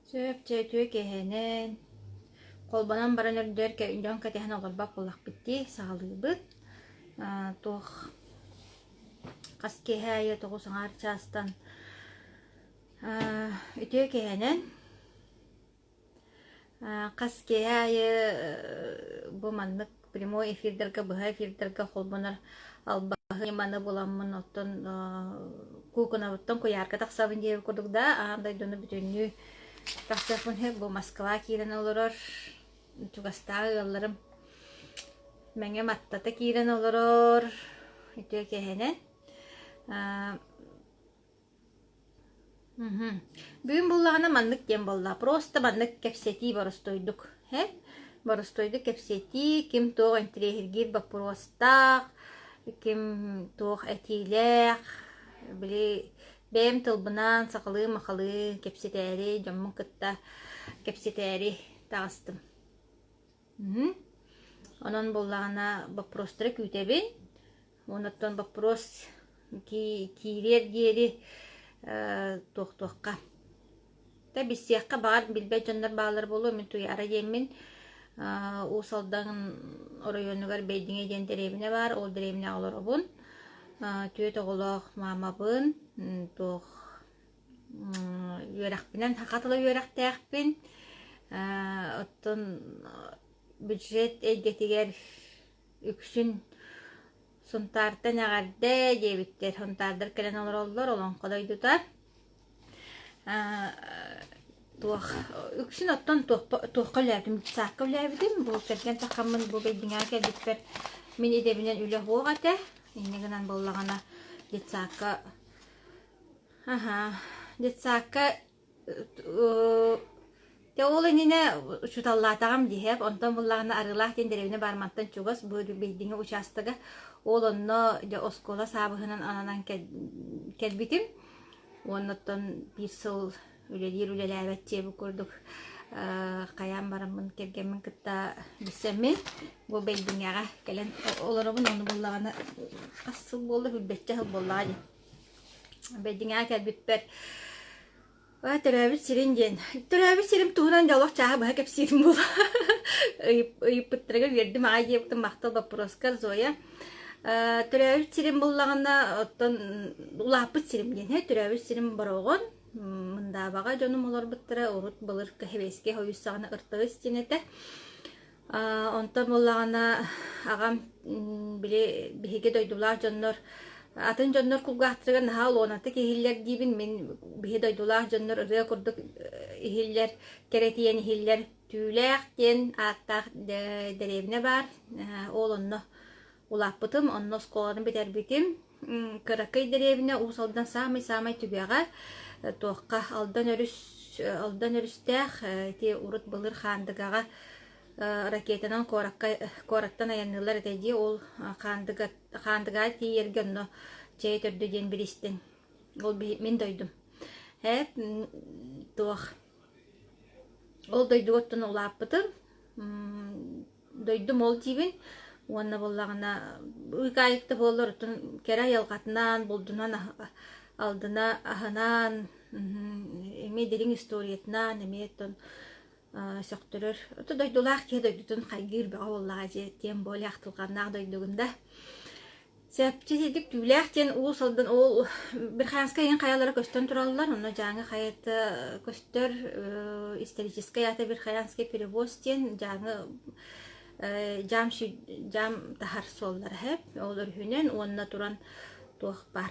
Сөп түйе кehenen. Kolbanan baran ördür ke ündön katehen olurba kulak bitti sağlığı Toh kas kehaya tohu sangar çastan. Ütüye kehenen. Kas kehaya bu manlık primo efirderge bıha efirderge kolbanar albahı manı bulanmın ottan kukuna ottan koyarka taksabın diye kurduk da ağamday donu bütünlüğü taksabın hep bu Moskva kiren olur. Tugastar yollarım. Menge mattata kiren olur. Ütüye kehenen. Bugün bullağına manlık diyen bullağı. Prosta manlık kepseti barostoyduk. Hep barostoyduk kepseti. Kim toğ entrehirgir bak prosta. Kim toğ etiylek. Bili benim tılbınan sakalı makalı kepseteri. Camın kıtta kepseteri tağыстım. Onun bullağına baprostara kütebin. Ondan bapros kirer geri tohtoqqa. Da biz siyaqqa bağır bilbe canlar bağları bolu min tuyara yemin o saldan orayonlugar beydine gen derevine var. O derevine alır obun. Tüye toğuluq mamabın. Toq yöraqbinan haqatıla yöraq taqbin. Ottun bücret elgetiger üksün suntarda nağarda jebitler huntardır kelen olur oldular olan kolaydı da tuğ üksün ottan tuğqa lärdim saqqa lärdim bu terken taqamın bu beydinga kelbitber min edebinen üle hoğata innegenan bollagana ditsaqqa ditsaqqa te oğlanine şu tallatağım diyep ondan bollagana arılah denderevine barmantan çugas bu beydinga uçastaga oğlanına de oskola sabahının ananan kelbitim. Ondan bir sıl üleler bu kurduk. Kayam baramın kergemin kıtta bisemin. Bu beydingaga gelen olarabın onu bollağına asıl bollu hübbetçe hıl bollağı. Beydingaga kelbitber. Terabit sirinjen. Terabit sirim tuğunan jalok çaha bahak hep sirim bolla. Ayıp pıttıraga verdim. Ağacı yaptım maktal baproskal zoya. Türäbit sirim bullagana oттон улааппыт сирим диэн türäbit sirim бороогон мындабага жонум олор быттыра урут былыр кэбеске хойуссагана ыртыгыс тинете онтон буллагана агам биле биһиге дойдулар жоннор атын жоннор кулгаахтырган наха олонаты кихиллер дибин мен биһи дойдулар жоннор ырыа курдук ихиллер керетиен ихиллер түүлээх диэн ааттаах деревне бар олонно улаппытым, онно сколаны бетербитим. Кыракай деревіне усалдан самай түгеға тоққа алдан өрістәқ те урут былыр хандыгаға ракетанан кораттан аянылар әтәде ол хандыға тиерген чай түрді ден білістен. Ол мен дойдым. Тоқ. Ол дойды оттын улаппытым. Дойдым ол тибін. Уанна боллагана уйкайыкты боллар утун кера ялгатынан болдунан алдына аханан эме дерин историятынан эметтон сөктөрөр ото дойдулаах ке дойдутун хайгыр бага боллага же тем боле актылганнак дойдугунда септидик түлэхтен уу салдан ол бир хаянска ен каялара көстөн тураллар ону жаңы хаятты көстөр историческая ята бир хаянский перевозтен жаңы jam tahar sollar hep olur hünen onna turan tuğ бар.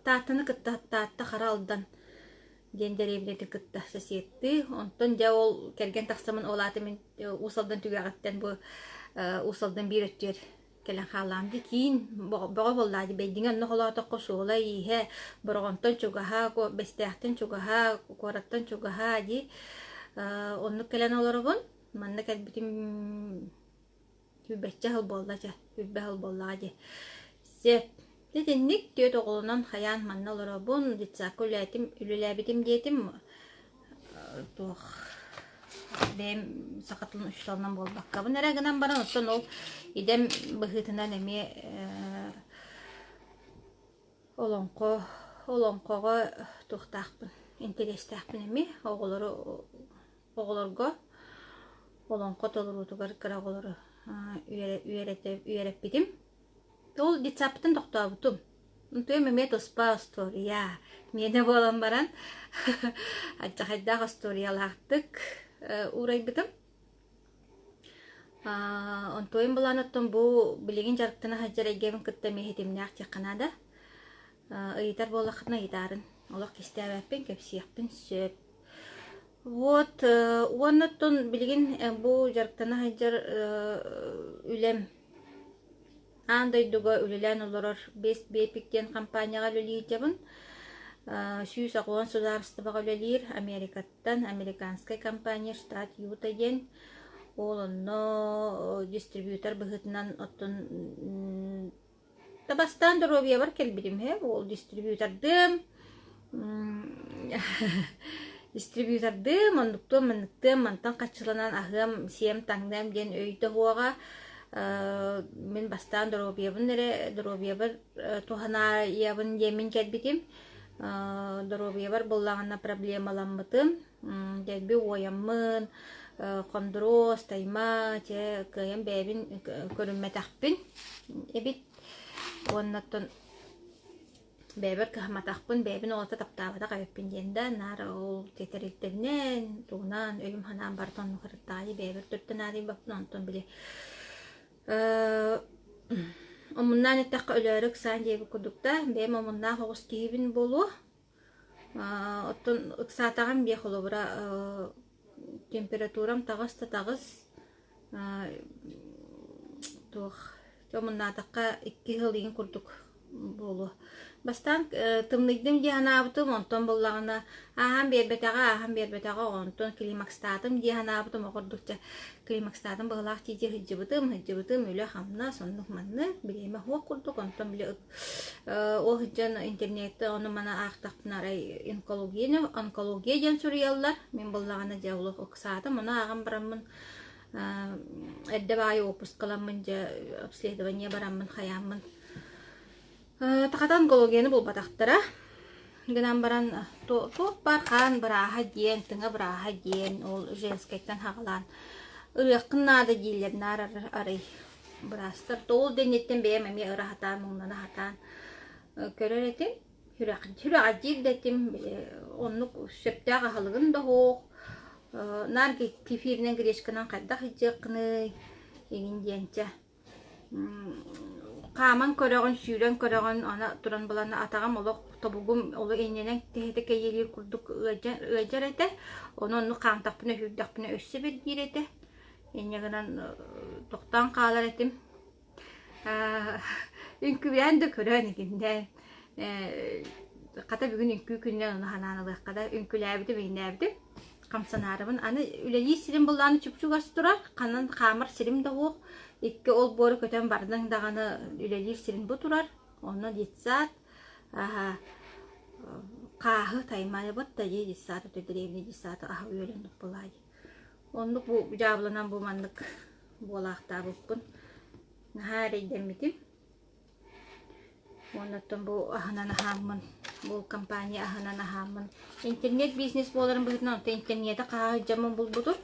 Taatını kıtta taatta haraldan genderevleti kıtta sesiyetти. Ondan ja ol kergen taksamın olatı min usaldan tügağıttan bu usaldan bir ötür kelen halamdı kiin bağa bolladı beydingen no holata qosola ihe borgontan çugaha ko bestehten çugaha korattan çugaha di onu kelen olurgun manna kelbitim hübbetçe hıl bollaca hübbe hıl bollaca sep dedenlik diyor oğlunan hayan manna olurabun ditsakı ülülebitim diyetim toh benim sakatılın uçlarından bol bakkabı nere gınan bana ottan ol idem bıhıtından emi olonkoğa tuhtaqpın интерестэхпинеми оголорго олон котолурутугар кыраголору үйереппитим. Ол дитсаптын тоқтабытым. Үнтөй мемет оспа история. Мене болан баран. Ачахайдақ историялақтык урайбытым. Онтойын боланыттым бұл білеген жарықтына хаджар әгемін күтті мехетімнәқ текқанада. Ыйтар болақытына ыйтарын. Олақ кестәбәппен көпсияқпен сөп. Вот, оннаттон білген бұл жарықтына хаджар үлем андайдуга үлелен олорор 5 бепиктен компанияға үлелейтебін. Сүйіс ақуан сударыстыбаға үлелер Америкаттан, американскай компания, штат Юта ден. Олонно дистрибьютор бұғытынан оттын табастан дұробия бар келбедім, ол дистрибьютордым, ондықтым, мантан қачылынан ағым, сем таңдам ден өйті хуаға мен бастан дұробиябын әрі, дұробиябыр тухана ябын демін келбедім, дұробиябыр болағына проблемаламмытым, дәлбі ойаммын, кондроз, тайма, те кыйын бәбин көрүнмәтәкпин. Эбит оннаттан бәбір кыхматақпын, бәбин олата таптабыда қабеппин денді. Нары ол тетеректерінен, туғынан, өйім ханан бартон нұқырыттағы бәбір түрттен адын бапын, онтон біле. Омуннан еттаққа өлерік сан дебі күдікті, бәйім омуннан хоғыз кейбін болу. Оттон ұқсатағын бек олы бұра температурам тағыз Томуннатаққа 2 жыл деген күрдік болу. Бастан тымныйдым дияханабытым, онтон боллағына ахан бербетаға, онтон климакстатым дияханабытым, оғырдықча климакстатым бағылақ тейде хыджыбытым, өлі қамна, сонлық манны, білейме хуақ күрдік, онтон біле о хыджан интернетті, оны мана ақтақтын арай онкология ден сүриялар, мен боллағына жаулық оқсатым, оны ағам барамын, әрді бай опус қаламын, обследование барамын, хаямын. Тақатан онкологияны бұл батақтыра. Гынан баран тоқ барқан бұраға ден, тыңа бұраға ден, ол женскайттан хағалан. Үріққыннады дейлерін арай бұрастыр. Тоғыл денеттен бәймәме ұры хатан, мұңнаны хатан көрер етім. Хүріға дейл дәтім, онлық сөптәға халығын да хоқ. Нар кефирінен грешкінен қайдақ жеқіні егін денче. Қаман көріғын, сүйрен көріғын, ана тұран бұланы атағам олық тобугум, олы ененен тәхеті кәйелер күрдік өйдер әті. Оны қамтақпыны, хүрдақпыны өссі бәддер әті. Енегінен тоқтан қалар әтім. Үнкі бәрінді көріғын екенден. Қата бүгін үнкі күннен оны хананылық қада үнкілі әбді, бейін әбді. Қамсанарымын. Аны үләлі сирим бұлланы чүпчуғас тұрар. Қанан қамыр сирим да оқ. Икке ол боры көтен бардың дағаны үләлі сирим бұ тұрар. Оны детсат. Қағы таймайы бұтта же детсаты төдіревіне детсаты аға өліндік бұлай. Ондық бұл жабылынан бұл мандық болақта бұппын. Нағарейдерметім. Оннаттан бұл ахынан ахамын, бұл компания ахынан ахамын. Интернет бизнес боларын бұлытынан, онта интернеті қағы жамын бұл бұтым.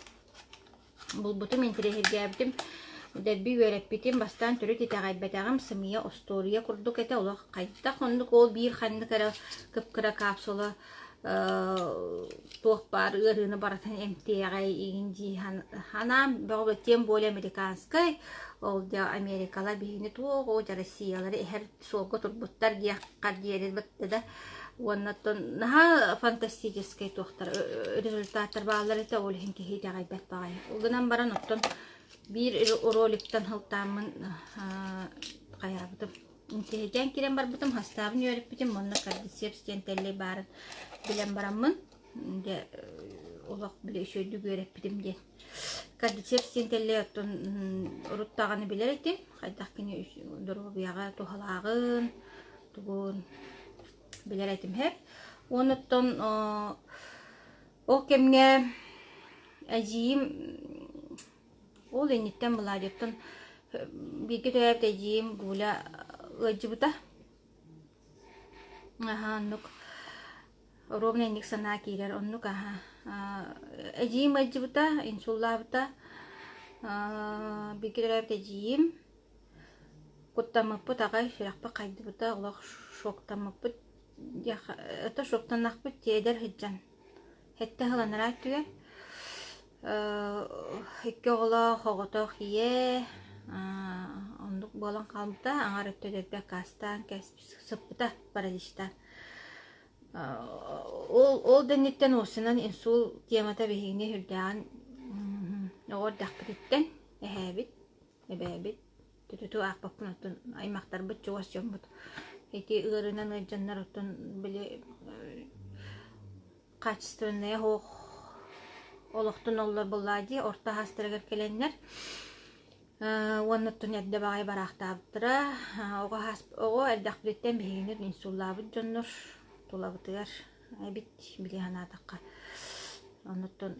Бұл бұтым интернетге әбдім. Дәрбі өрәппетім бастан түрі тетағайбәтағым сымия остория күрдік әті олық қайттақ. Ондық ол бір қанды күп-күрі капсулы тоқ бар, ұрыны баратын әмтеғай егінді ханам. Бұл тем более американскай. Ол да Америкала бейіні тоқ, ол да Россиялары әр солғы тұрбыттар дияққар дейеріз бітті да. Оннаттан наға фантастическай тоқтар, результаттар бағалар еті ол ең кехей дағай бәт бағай. Олғынан баран оттан бір роликтан хылтамын қаябыдым. Интеллиден керен бар бұтым, хастабын өріп бітім, онына кардисепс тентелі барын білен барамын. Олақ біле үшөйді өріп бітім ден. Кардисепс тентелі ұруттағаны білер етім. Қайдақ кені дұрубияға тухалағын, тұғын білер етім хеп. Оныттан о кемге әжейім ол енеттен бұла дептен бірге тойап әжейім бұла өджі бұта. ровно ник сана кирер оннук эжиим аджыбыта инсуллабыта бигерер эжиим куттамыппыт агай шыракпа кайдыбыта олох шоктамыппыт это шоктаннакпыт тиедер хыджан хетте хыланара түгер икки оголо хоготох ие ондук болан калбыта аңар өттөлөрбе кастан сыппыта паралиштан ол денниттен осынан инсул темата бехигне хүрдәгән огор дакпыттен эһәбит эбәбит төтү акпапын отун аймактар бит чугас жомбут эти ырынан ыжаннар отун биле качественные хох олохтун оллор буллади орта хастыргар келеннер уоннуттун эдде багай барактаптыра ого дакпыттен бехигне инсуллабыт жоннор тулабытыгар бит билиһанаатакка оннуттун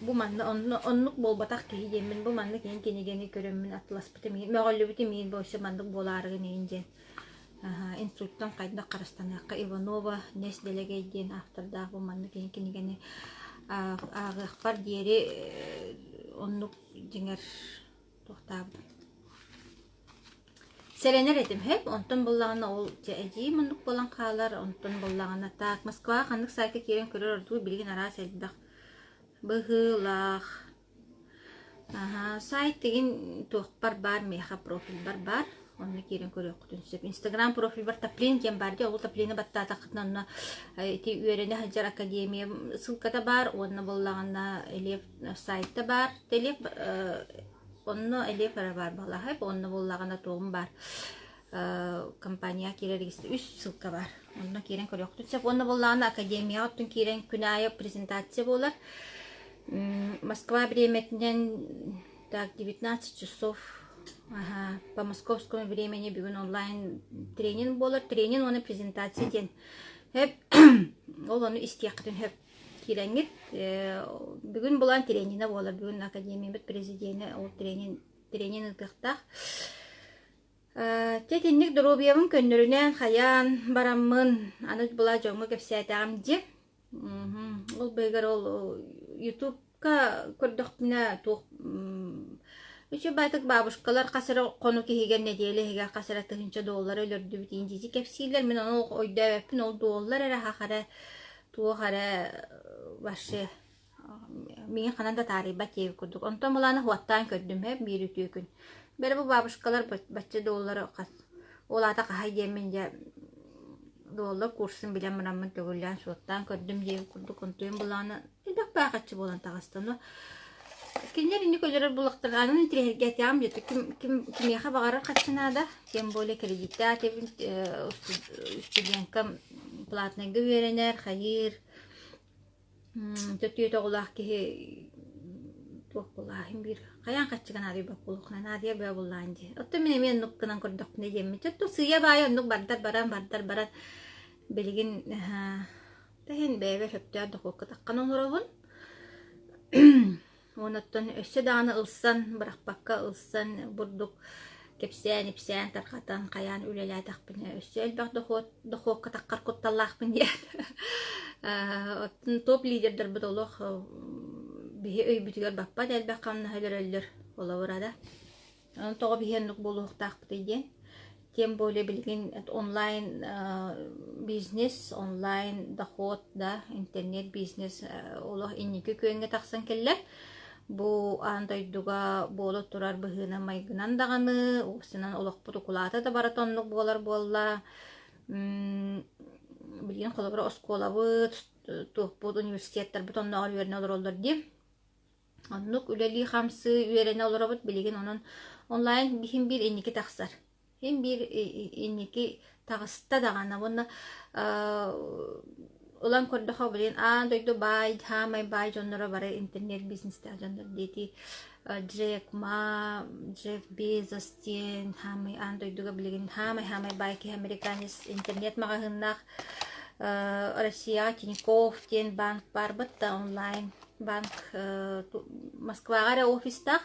бу манны оннук болбатак киһи жеммин бу манны кийин кенигени көрөммүн атласпыты миин мөҕөллүбүтү миин бойса мандык болаарыгын эйин ден институттан кайда карастаныакка Иванова нес делегей диэн автордаах бу манны кийин кенигени агыахпар диэри оннук диңер тухтаабыт Серенер этим хеп, онтон буллагана ол эжи мындык болан каалар, онтон буллагана так. Москва хандык сайка кирен көрөр ордугу билген ара селдак. Быгылах. Сайт деген туохпар бар, меха профиль бар. Онны кирен көрөр кутунсеп. Инстаграм профиль бар, таплин кен бар, ол таплины баттата кытнанна эти үйрене хаджар академия ссылката бар, онны буллагана элев сайтта бар, телеп онно элефара бар балахайп, онно боллагана тоғым бар компания киререгісті үс ссылка бар. Онно кирен көрек түтсеп, онно боллагана академия оттун кирен күнайы презентация болар. Москва времетнен так 19 часов по московскому времени бүгін онлайн тренинг болар. Тренинг оны презентация ден. Ол оны истияқтын хеп киреңит бүгүн булан тренинг болар. Бүгүн академия бит президенти ол тренинг тыктак. Тетинник дробиябын көннөрүнөн хаян бараммын. Аны була жоңго кепсетагам ди. Ол бегер ол YouTube'ка көрдөкмүнө тук үчү байтык бабушкалар касыры кону киген неделе хеге касыра $3 өлөрдү бит инжизи кепсилер мен аны ойдабын ол доллар эре хахара туохара башы мен кананда тарыба теп курдук. Онтон буланы хуаттан көрдүм хеп бир үтүү күн. Бер бу бабушкалар бачча доллары кас. Олата кахай демен же доллар курсын билен мынамын төгүлгөн суоттан көрдүм деп курдук. Онтон буланы эдак багачы болан тагыстаны. Кинер инде көлөр булактар анын интернетке тям жете ким яха багарар качынада. Тем более кредитта теп студенткам платный гүверенер хайыр төтүө тоголах ки тоголахым бир каян качыган ари бакулукна надия бе булланди отто мен нуктанан көрдөк не жемми төттү сыя бая нук бардар баран билигин тахин бебе хөптөр докок таккан оңоробун оноттон өссө дааны ылсан баракпакка ылсан бурдук кепсен тархатан каян үлеле такпын өссөл бак дохок таккар котталлахпын диет. Топ лидердер бутолох бие өй бүтүгөр баппа дел баккан хөлөрөлдөр олорада. Аны тоо биһенник болук такпы диен. Тем более билген онлайн бизнес, онлайн доход да, интернет бизнес олох инники көнгө таксан келлер. Бу андайдуга боло турар быһына майгынан даганы, осынан олоқпуту кулата да баратонлук болар болла. Билген холобра осколабыт, тухпут университеттер бутонна алверне олоролдор ди. Оннук үлели хамсы үйерене олоробут билген онун онлайн бихим бир инники таксар. Хем бир инники тагыста дагана бунна Улан көрдөхө билен дойду бай, хамай бай жоннора бары интернет бизнесте жоннор дети Джек Ма, Джефф Безос тен, хамай дойдуга билген хамай бай ки американец интернет магазиннах Россия Тинькофф тен банк бар бытта онлайн банк Москвага офистах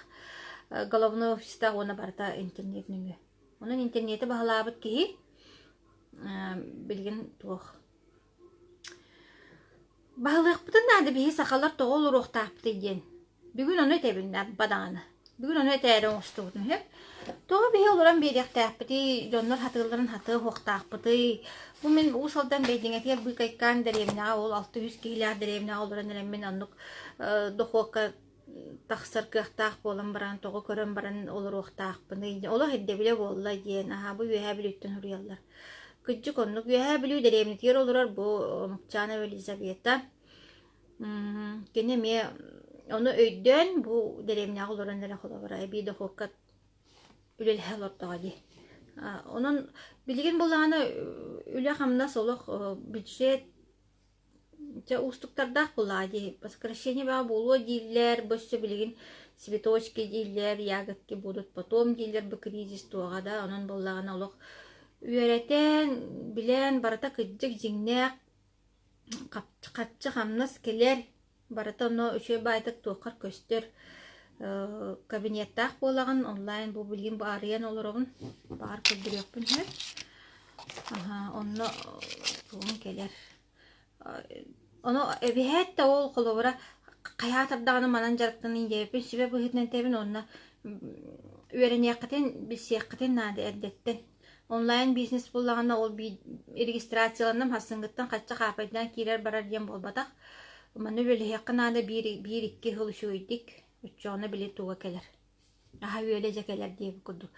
головной офистах она барта интернет нүгө. Онун интернети багалабыт ки билген туох Bahılıqpıtın nadı bihi sakalar toğul uruqtaqpıtı diyen. Bugün onu etebinler badağını. Bugün onu eteğeri oğustuğunu hep. Toğu bihi oluran bir yaqtaqpıtı, jonlar hatırların hatı hoqtaqpıtı. Bu men usaldan beydinetiye bu kaykan derevna ol 600 kihler derevna oluran men anlık doqoqa taqsar kıqtaq bolan baran toğu körön baran olur oqtaqpıtı. Ola hedde bile bolla diyen. Aha bu yühe bilütten huriyallar. Küçük onluk yühe bilü derevnetiyer olurar bu Mukçana ve Elizabeth'a. Gene mi onu öydön bu derevna oluran nere kolabara. Bir de hoqqa ülel helordağı. Onun bilgin bulağını üle hamda soluk büdjet ja устуктардах булади. Сокращение ба боло дилер, бөссө билигин цветочки дилер, ягодки будут потом дилер бу кризис туагада онун боллагана олох үйрөтен билен барата кыджык жиңнек катчы хамнас келер барата но үшө байтык туакар көстөр кабинеттах боллаган онлайн бу билгин барыян олорогун бар көрдүрөкпүн хэ. Онно туун келер. Onu evihet de ol kolobura kayatardağını manan jarıktığını incelepin sübe bu hitnen tebin onna öğreniyakaten bir siyakaten nade eddetten online business bullağına ol bir registrasyalanım hasıngıttan kaçça kapaydan kirer barar diyen bolbadak manı böyle yakın nade bir iki hıl şuydik uçağına bile tuğa keler aha öylece keler diye kudu.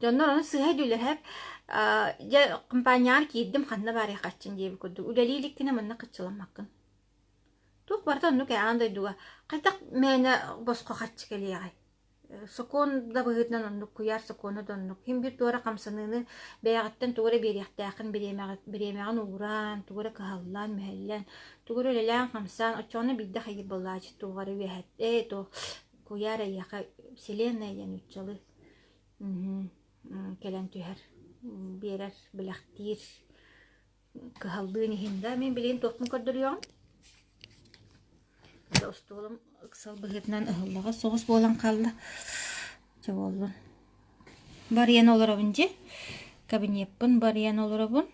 Jonlar onu sıhhay düller hep ya kampanyar ki iddim kanna bari kaçın diye kudu. Ulalilikine manna kaçılamakın. Tuq barta onu ki anda duga. Kaytak mena bosko kaçı geliyor. Sokon da bıhıtnan onu kuyar sokonu da onu. Hem bir tuğra kamsanını beyaqtten tuğra bir yahtağın biremeğin uğran, tuğra kahallan, mehallan, tuğra lelan kamsan, açığını bildi hayır bollacı tuğra vehat. Kuyar ayağa selena yani uçalı. Kelen tüher birer bilaktir kahaldığını hinda men bilen tokmu kadırıyorum. Dostum ıksal bıhıtnan ıhıllağa soğuz bolan kaldı. Cevalın. Bariyan olur avınca kabinetpin bariyan olur avın.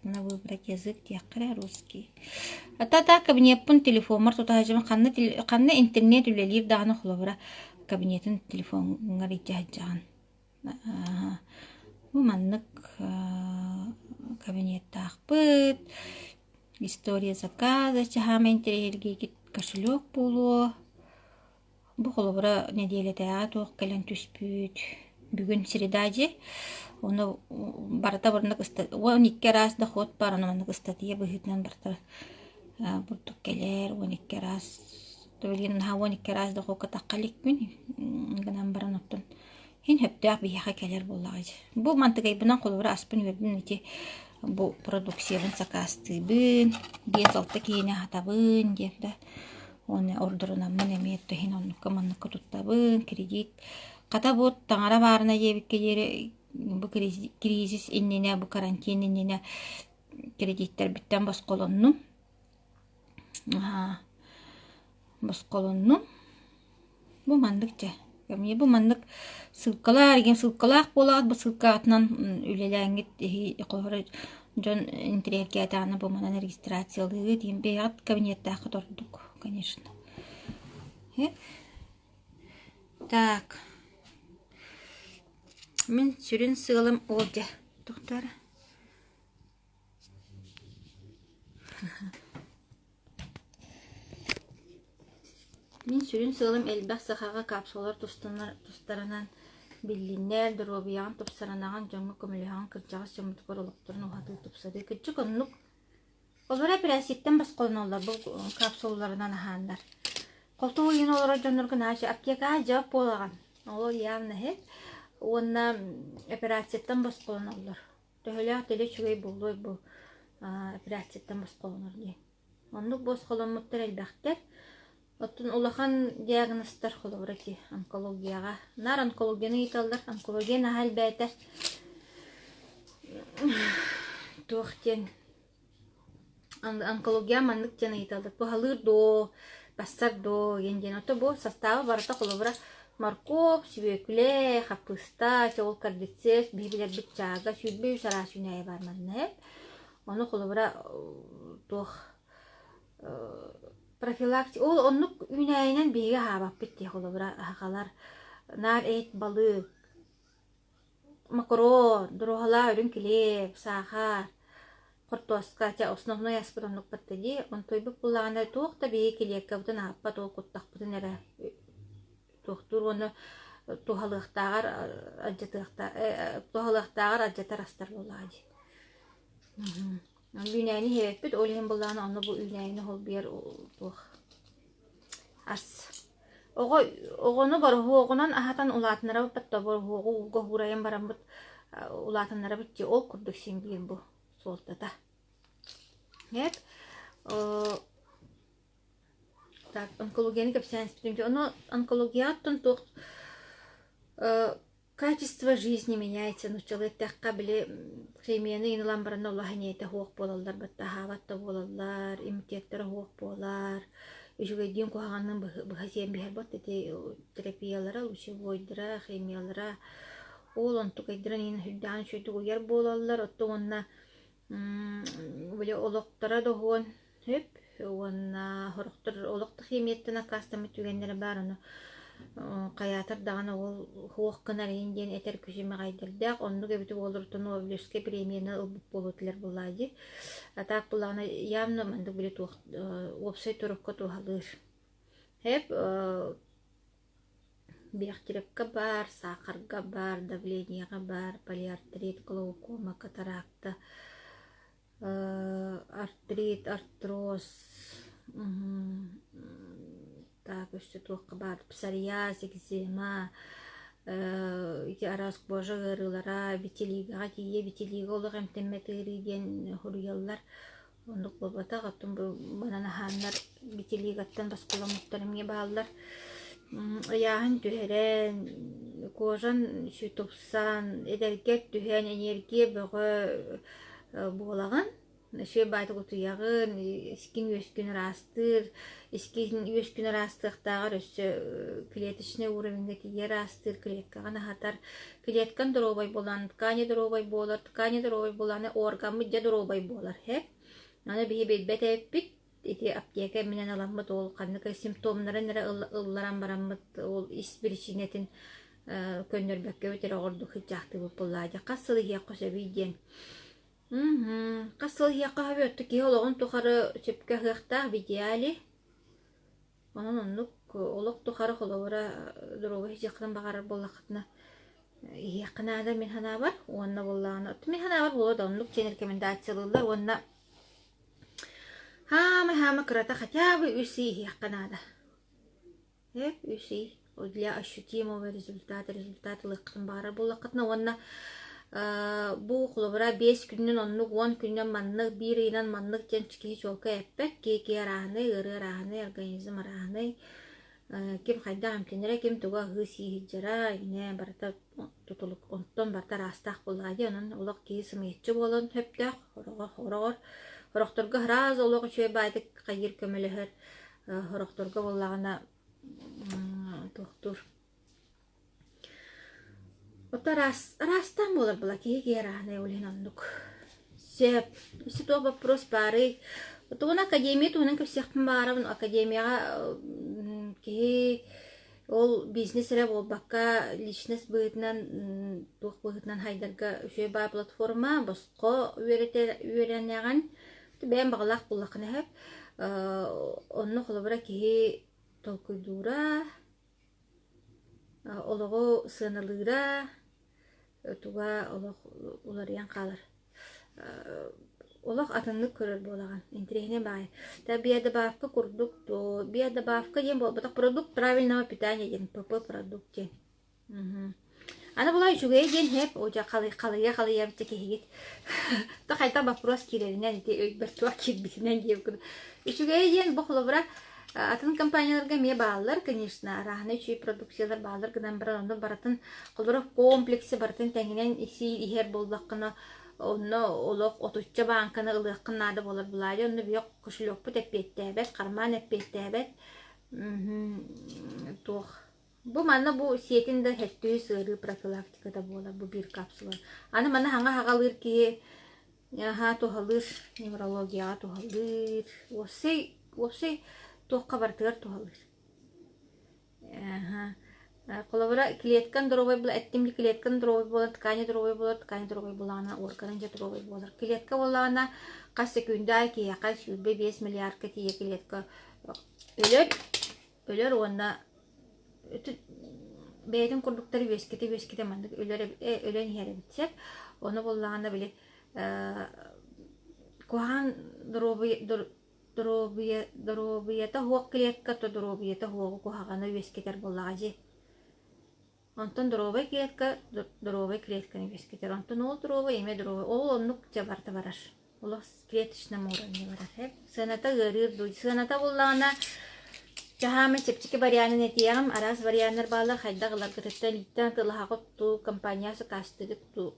Buna vыбрать язык тияккара русский. Ата кабинетпин телефонмар тутажым канны интернет үлелир даганы хулабыра кабинетін телефонға ритяжан. Bu manlık кабинетті ақпыт, история заказа, чахама интерьерге кет кошелек болу. Bu холобыра неделеде атуық кәлін түспүйт. Бүгін средажы, оны барата бұрындық ұстат, 12 раз доход бар, оны мандық ұстатия бұхытынан бартар бұрдық келер, 12 раз. Төвелген хавон 2 раз доход таққалик мен, ғынан баран оттын. Хен хөптәк бияқа келер болағыз. Бұл мантығай бұнан холобыра аспын өрдің өте бұл продукциябын сақастыбын, 5-6 кейіне хатабын, дерді. Оны ордырынамын әметті, хен оныққа маныққа тұттабын, кредит. Қата бұд таңара барына ебіккелері бұл кризис иннене, бұл карантин иннене кредиттер біттен бас қолынну. Бас қолынну. Бұл мандық жа. Бұл мандық сылқалар, еген сылқалақ болады, бұл сылқа атынан үлеләңгет қолары жон интерьерге атағаны бұл манан регистрациялығы дейін бейғат кабинеттағы тордық, конечно. Так. Мен сүрін сығылым олды. Тоқтары. Мен сүрін сығылым әлбәқ сақаға капсулар тұстарынан білінер, дұробияған тұпсаранаған жоңғы көміліған кірчаға сөмді көріліқтірін оғатыл тұпсады. Күтчі көнлік олара прәсеттен бас қолын олар бұл капсуларынан ағандар. Қолты ойын олара жонырғын ашы аптека жауап болаған. Олар явны хеп. Онна операцияттан бас қолын олар. Төхіліғ теле чүгей болуй бұл операцияттан бас қолын олар. Ондық бас қолын мұттар әлбәқтер. Оттun улахан диагностар холовра ки онкологияга. Нар онкологияны италдар, онкология нахал бәйті. Туқтен. Онкология маннык жана италдар. Бу халыр до, бастар до, енден. Ото бу составы барыта холовра морковь, свекле, капуста, чоғыл кардицес, бейбілер бітчага, сүйдбей сара сүйнәйі бар манны. Onu kolubra tuh профилактик ол оннук үнәйнен биге хабап битти холобра хакалар нар эт балык макарон дурохала үрүн килеп сахар кортоска те основной аспиронлук баттыди он тойбу пуллаганда туокта биге килекке бутун аппа тол куттак бутун эре туохтур оны тухалыктагар аджатар астар боллади Үнәйні хебеппет, олеген болланы оны бұл үнәйні хол бер тух. Ас. Оғыны бар, оғынан ахатан улатынара бітті, оғы ғурайын баран бұт улатынара бітті, ол күрдік сен бер бұл солтата. Хеп. Так, онкологияны көпсән спитімде. Оны онкологияттың тух качество жизни меняется, но человек такка били химияны инылан баран Аллах нейте хуак болалар, баттахаватта болалар, имитеттер хуак болар. Үшіге дейін кухаганның бұхасиен бихер бат, терапиялара, лучевойдыра, химиялара, ол онтукайдыран ені хүддан шөйті ойар болалар, отты онна олықтара доғуан, онна хорықтыр олықты химияттына кастамы түгендері бар, оны каятар дагана ол хуаккына ренден этер күжеме гайдырдак онну кебити болуртуну облеске премияны ылбып болутлар буллади атак булана явно мынды биле тух опсай турукка тухалыр хеп биахтирекка бар сахарга бар давлениега бар полиартрит глаукома катаракта артрит артроз так, что только бар псориаз, экзема, арас божа гырылара, витилига, тие витилига олығым темметериден хуруялар. Ондық болбата, ғаттым банана ханнар витилигаттан басқыламыттарымге бағалар. Яғын түхерен, кожан шүтупсан, эдергет түхен энергия бұғы болағын. Шөй байды құты яғын, искин өскін растыр, искин өскін растықтағыр өсі клеточный уровеньге тие растыр, клеткаға хатар. Клеткан дұробай болан, ткани дұробай болар, ткани дұробай боланы орган мүдде дұробай болар. Аны бейі бет әппет, эти аптека менен аламмыт ол қаннықы симптомларын ылларан бараммыт, ол испиричинетін көндірбәкке өтері орды хыджақты бұл болады. Қасылы еққоса бейден. Қасыл яққа өтті ке олығын тұқары сөпке ғықтақ видеали. Оның ұнық олық тұқары қолауыра дұровы жақын бағарар болақытына яқына да мен хана бар. Онына болағына. Мен хана бар болады, ұнық тен рекомендациялылар. Онына хама қырата хотя бы үсі яқына да. Үсі. Для ощутимого результата лыққын бағарар болақытына. Онына bu kulubra 5 günün onluk 10 günden manlık 1 inan manlık gençki çolka epek ki arahını ırı arahını organizm arahını kim hayda amtenere kim tuga hısi hicra yine barata tutuluk ondan barta rastaq buladı onun olaq ki sımıyetçi bolun hepde horoktorga raz olaq şöyle baydık kayır kömeleher horoktorga bollağına doktor Ота растан болар была кегераны олен ондук. Сеп, если то вопрос пары. Вот он академия, то он ко всех барам академияга ки ол бизнес ре бол бакка личность бытынан тух бытынан хайдарга шөй бар платформа боско үйренеган. Бен баглак булакны хеп. Онны холобра ки толкуйдура олого сыналыра туга олар ян калар. Олақ атынны көрір болаған. Интерегіне бай. Та биодобавка курдук, то биодобавка ден бол. Бутак продукт правильного питания ден. ПП продукт ден. Ана бұлай жүгей ден хеп. Оja қалыя бітеке хегет. Та қайта вопрос керерінен. Бір туа кербісінен дем күді. Жүгей ден бұқылы бұра. Атын компанияларға ме бағалар, конечно. Рахны чүй продукциялар бағалар. Гыдан бір онды баратын құлбыры комплексы баратын тәңінен isi ихер болдаққына Онно олық отучча банканы ылыққын нады болар бұлайды. Онно бүйек күшілөкпі тәппеттәбәт, қарман әппеттәбәт. Бұ манна бұ сетінде хәттүйі сыры профилактикада болар. Бұ бір капсула. Аны манна хаңа хағалыр ки Тухалыр, неврология тухалыр. Осы туаққа бартығар тухалыр. Колобра клеткан дровой была, эттимли клеткан дровой была, ткани дровой была, она органан же дровой была. Клетка была она, кас секунда, ки яка сюбе 5 миллиард тие клетка. Ölөр онна бейтин курдуктары вескете мандык өлөн хере битсеп, оны боллаганда биле кохан дробиета хуак клетка то дробиета хуак кохагана вескетер боллага. Онтон дровой клетканы вескетер. Онтон ол дровой эме дровой. Ол оннук жабарта барар. Олох клеточном уровне барар. Сыната гырыр дуй. Сыната боллагана Жахамын чепчики варианын этиям, арас варианнар баалар хайда гылар гытыттан иттен тылахагыт ту компаниясы кастыдык ту.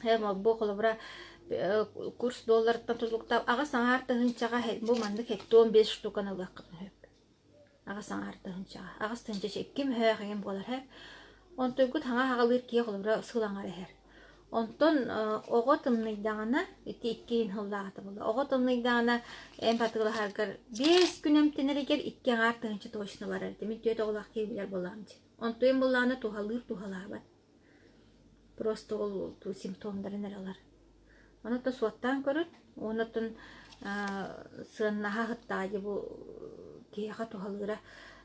Бу колобра курс доллардан тузлуктап ага саңар тыгынчага бу мандык 15 штуканы ылаккын хөп. Ага саңар тыгынчага. Ага тынча чекким хөөгем болар хөп. Онтойгут хаңа хагалыр кие колобра сылаңар эхер. Онтон ого тымныйдагана иккин хыллагаты болду. Ого тымныйдагана эмпатыгы харгар 5 күнем тенерегер 2 артынчы точно барар. Мен төт оглак кебилер болам. Онтойм болланы тухалар. Просто ол ту симптомдарын алар. Онотто суаттан көрүт, онотон сыннаха хыттаажы бу кияга тухалыра.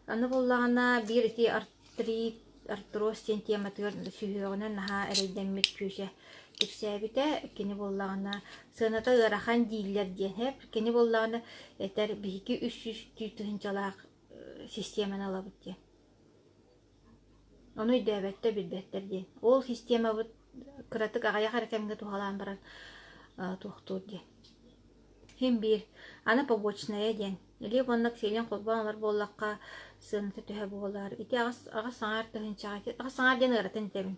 Аны боллагана бир ити артроз тематыр сүйөгөнөн наха эрейдеммит күшө кепсебите кини боллагана сыната ырахан дииллер диен хеп кини боллагана этер 2-300 түйтүнчалак системаны алабыт диен. Ону дэбетте билбеттер диен. Ол система бут кыратык агая харакемге тухалан баран тухтур диен. Хем бир аны побочная диен. Или воннак селен колбанлар боллакка сыната төһө болар. Ити ага саңар тыгынчага, ага саңар ден ыратын тебин.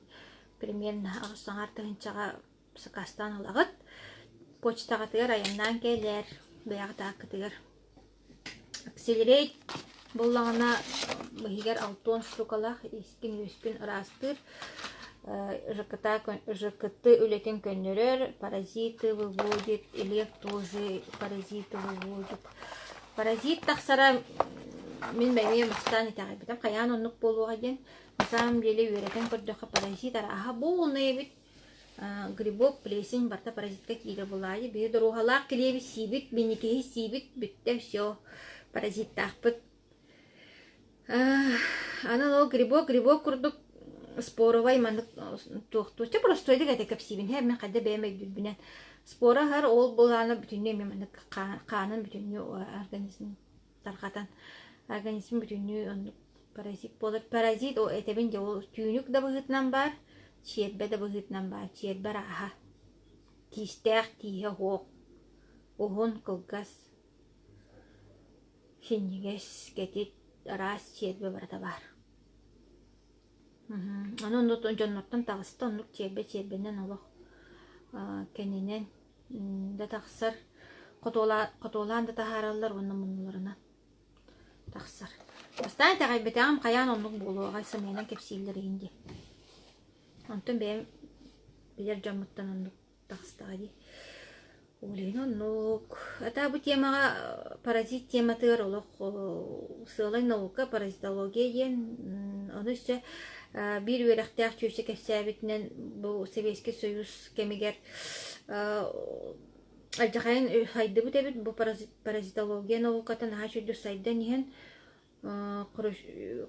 Примерно ага саңар тыгынчага сакастан алагыт. Почтага тыгар районнан келер, баягда кытыгар. Акселерейт боллагана быгар 6 штукалах искин үскүн ырастыр. ЖКТ үлетен көннөрөр, паразиты выводит, или тоже паразиты выводит. Паразит тахсара мен бәйме мастан итәгә битәм каян оннук болуга ден. На самом деле үретен көрдөккө паразит аха бу уны бит грибок плесень барта паразитка кире булай. Бе дорохалак клеби сибит, биники сибит, битте всё. Паразит тахпыт. Ана грибок курдук споровай мандык тохтуча просто иде гәтә капсибин. Һәм мен кадә бәйме дүбинән. Спора һәр ол буланы бүтүнне мен канын бүтүнне организм таркатан. Организм бүтүнне паразит болар. Паразит о этебин же ол түйнүк да быгытнан бар, чиетбе да быгытнан бар, чиетбе аха. Тистер тие хок. Ohon кылгас. Шиннигес кетит рас чиетбе барата бар. Анын нотон жонноттон тагыстан нук чиетбенен олох. Кенинен да тахсар котолан да тахараллар онна мунларына тахсар. Бастан тагайбетам каян оннук болуга сымена кепсиллер инде. Антон бем билер жамматтан оннук тахстади. Олено нук. Ата бу темага паразит тематыр олох сылай наука паразитология ген онусча bir üyerekte çöşe kefsabitinden bu Sovyetski Soyuz kemiger acayın haydi bu tabi bu parazitologiya naukatan ha şöyle saydan yihen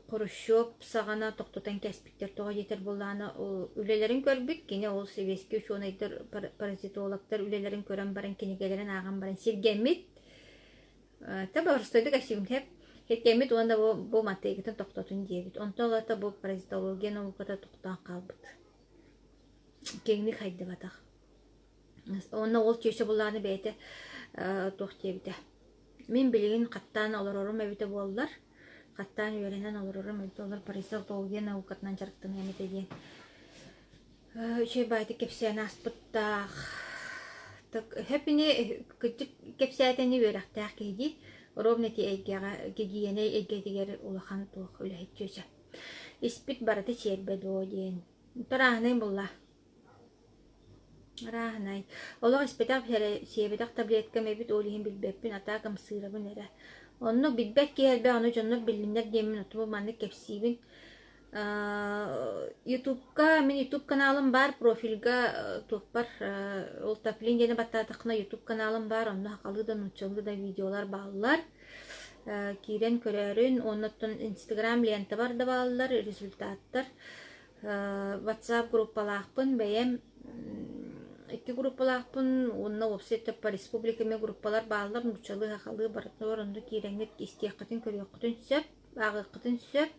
Khrushchev sağana toqtutan kespikler toğa yeter bolana ülelerin körbük kine ol Sovyetski şu neydir parazitologlar ülelerin kören baran kinegelerin ağan baran sirgemit tabi arstoydu kaşivim hep Hekemit onda bu materyalden toqtatın diyebit. Ondan da bu parazitologiya naukata toqtan qalbıt. Kenglik haydi bataq. Onda ol köşe bularını beyte toq diyebite. Men bilgin qattan olurum evite bollar. Qattan öğrenen olurum evite ollar parazitologiya naukatından jarıqtın emete diyen. Şey baytı kepsiyana aspıttaq. Hepini kepsiyateni öğraqtaq keydi. Ровнете эгега гигиене эгетигер улахан тух үлэхитчөсө. Испит бараты чиербе доодиен. Тарахнай булла. Рахнай. Олог испетак себетак таблетка мебит олиһин билбеппин атаакам сыырабын эре. Онно билбек киэлбе ону дьоннор биллиннер диэмин отубу маннык кепсиибин. Ютубка мен ютуб каналым бар, профилга туппар ол таплин дене баттатыкна ютуб каналым бар, онно хакалыдан учулы да видеолар бааллар. Кирен көрөрүн, оннотон инстаграм лента бар да бааллар, результаттар. WhatsApp группалаакпын бэйэм икки группалаакпын, онна вебсайттар по республикаме группалар бааллар, учулы хакалы барытнор, онно киреңет истияккатын көрөккытын сөп, агыккытын сөп.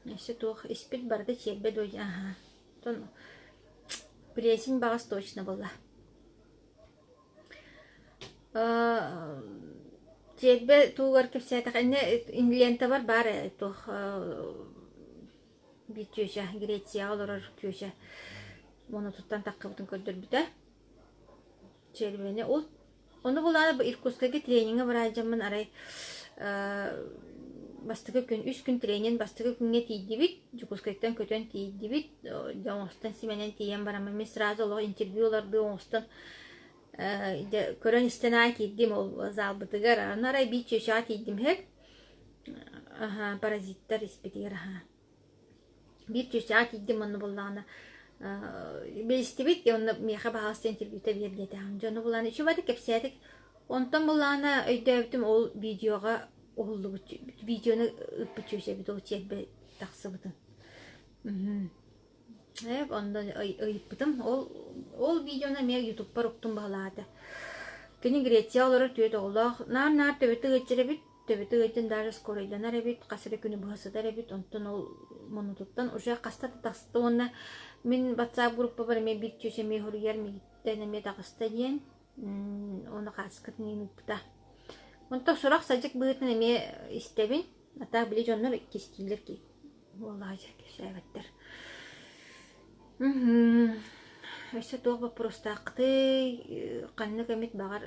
Если тух испит барды чебе дой, ага. Тон плесень багас точно была. Чебе тугар кепсетак ин лента бар тух битюша Греция олорор кюша. Мону туттан таккыбытын көрдөрбүтэ. Чебене ол ону буланы Иркутскага тренинге баражамын арай бастыгы күн 3 күн тренинг бастыгы күнгө тийдибит, Жукускайттан көтөн тийдибит, оңостан сименен тиен барам, мен сразу олог интервьюларды оңостан көрөн истенаа кийдим ол залбытыгар, анарай бит чөша тийдим хек, паразиттар испетигер, бит чөша тийдим оны булланы, белистибит, онны меха бағасты интервьюта бердетем, жону булланы, үші бады кепсетик, онтан булланы өйдөбітім ол видеоға оллу видеоны ыппычуся бит ол чебе таксыбытын. Ондан ыйыппытым. Ол видеоны мен ютубпа руктум багалады. Кини Греция олары түйет оғылақ. Нар төбеті ғычыры төбеті ғычын даже скоройданар бит, қасыры күні бұғасыдар бит, онтан ол монутуттан уже қастаты тақсыты онна мен WhatsApp группа бар, мен бит чөше мен хұрыяр мегіттен мен тағысты дейін, оны қасықытын ең ұппыта. Онтақ сұрақ сәжік бұғытын әме істебін, ата біле жонлар кестейлер ки. Олай жәк, шәйбәттер. Өсі тоғы простақты, қанны көмет бағар.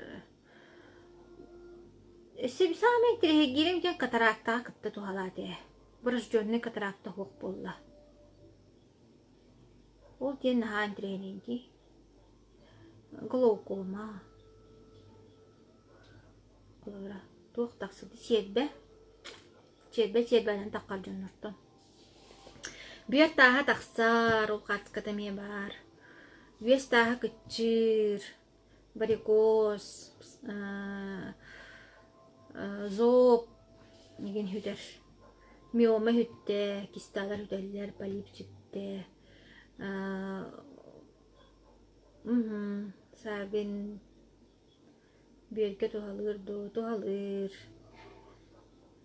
Өсі біса мен тірегерім ден катарақтаға күтті туғалады. Бұрыс жонны катарақта хоқ болла. Ол ден наға тренинги. Глоукома. Туох тақсыды чедбәнен таққар жонныртын. Бүйер таға тақсар, ол қатската ме бар. Бүйес таға күтчір, барикоз, зоп, неген хүдер. Миома хүтті, кисталар хүдәлілер, полип сүтті. Сарбен Берке туғалыр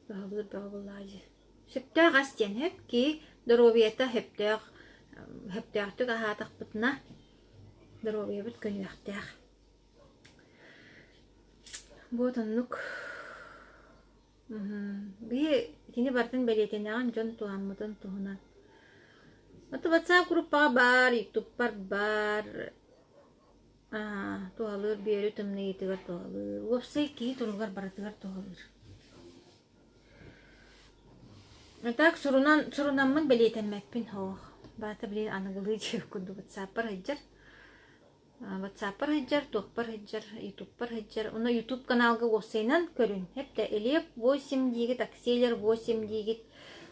бағылады. Сөптәғ астен хеп ки дұровиета хептәғтік ағатық бұтына дұровия бұт көні әқтәғ. Бұтынлық. Бі тені бартын бәлетенеған жон туғанмыдың туғынан. Оты WhatsApp группаға бар, YouTube бар. Туғалыр, бері түміне етігер туғалыр. Опсай кей тұрылғар баратығар туғалыр. Так, сұрунамын білетенмәкпін хоқ. Бата білет анығылы жер күнді WhatsApp-пар хыджар. WhatsApp-пар хыджар, тоқпар хыджар, YouTube-пар хыджар. Оны YouTube каналға осайнан көрін. Хепті әлеп 8 дейгіт, акселер 8 дейгіт.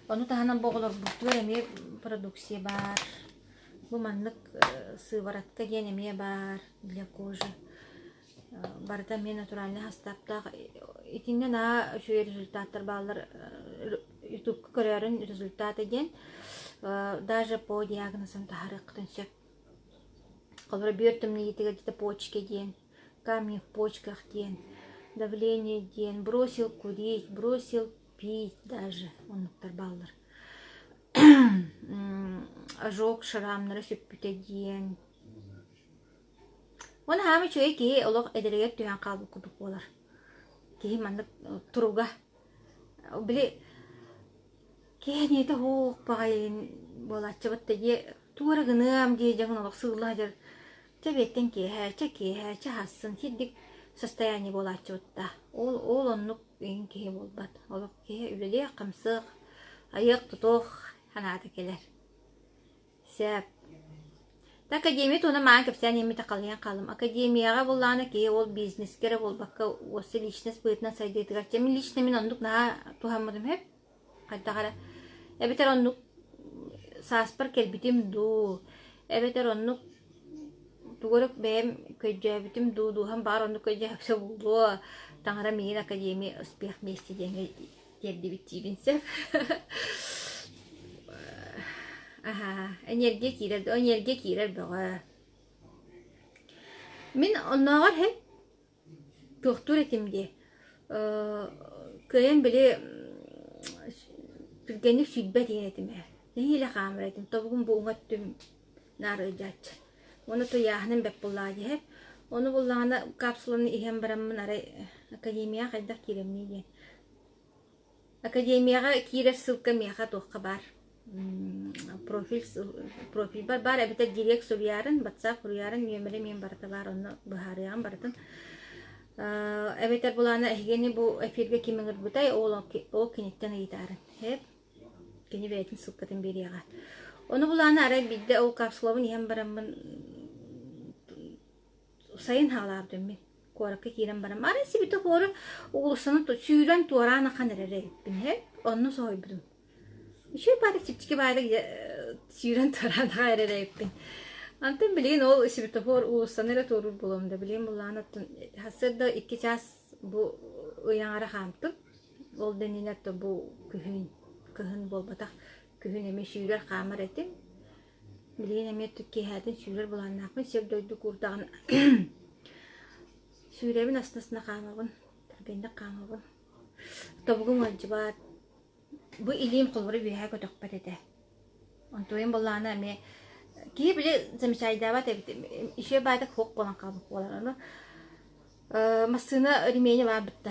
Оны тағанан боғылар бұқтыр әме продукция бар. Бұл маннық сываратка ген әме бар для кожи. Барда мен натуральный хастаптақ. Итіннен шуе результаттар балар ютубка көрерін результаты ген. Даже по диагнозам тағарықтын сөп. Қалыр бертімні етігі деті почке ген, камни в почках ген, давление ген, бросил курить, бросил пить даже. Онықтар балар. Ожог шрамнары сөппіте дейін. Оны хамы чөй кей олық әдірегер түйен қалбы күдік болар. Кей мандық тұруға. Біле, кей неті хоқ бағайын болатшы бұтты де туғыры ғынам дей жағын олық сығыла жыр. Чәбеттен кей хасын хиддік состояние болатшы бұтта. Ол онлық ең кей болбат. Олық кей үлеле қымсық, айық тұтоқ ханаты келер. Сәп, Та академия туна маан кепсен еми такалыян калым. Академияга булланы ки ол бизнес кере бол бакка осы личность бытна сайдетигар. Теми лично мен ондук на тухаммадым хеп. Кайдагара. Эбетер ондук саспар келбитим ду. Эбетер ондук тугорок бэм көжөбитим ду хам бар ондук көжөбсө булду. Таңара мен академия успех вместе деньги терди биттибинсеп. Ага, энергия кирер бага. Мен оннагар хеп доктор этимди. Көйен биле түргенник сүйтбе деген этиме. Нехиле камер этим, тобугун буңаттым нары жат. Оны то яхнын беп буллади хеп. Оны буллагана капсуланы ихем бараммын ары академия кайда киремни ден. Академияга кирер ссылка меха тохка бар. Профиль бар эбите директ сурьярын, WhatsApp сурьярын нөмірі мен барыты бар, оны бұхарыян барытын. Эбетер бұланы әйгені бұл эфирге кеміңір бұтай, ол кенеттен ұйтарын. Хеп, кені бәйтін сұлқатын берияға. Оны бұланы арай бидді ол капсулауын ем барамын сайын халардым мен. Коракка кирен барам. Арай сибіті қоры оғылысының сүйрен туараны қанырары еппін. Хеп, оны сой бұдым. Еще барик чипчики барик сүйрен таран хайрера еппин. Антын билген ол сибитофор улустаныра торур боломда. Билген булланы хасырда 2 час бу ыяңара хамтып. Ол денинетто бу күхүн болбатак. Күхүн эме сүйрер камар этим. Билген эме түкке хатын сүйрер буланнакмын. Сеп дойду курдагын. Сүйребин астасына камабын. Түргенде камабын. Тобугун ваджибат. Bu ilim kulları bir her kadar patede. Ontoyun bollana me ki bile zamşayda bat işe bayda hok bolan kabuk bolan. Masına rimeni var bitta.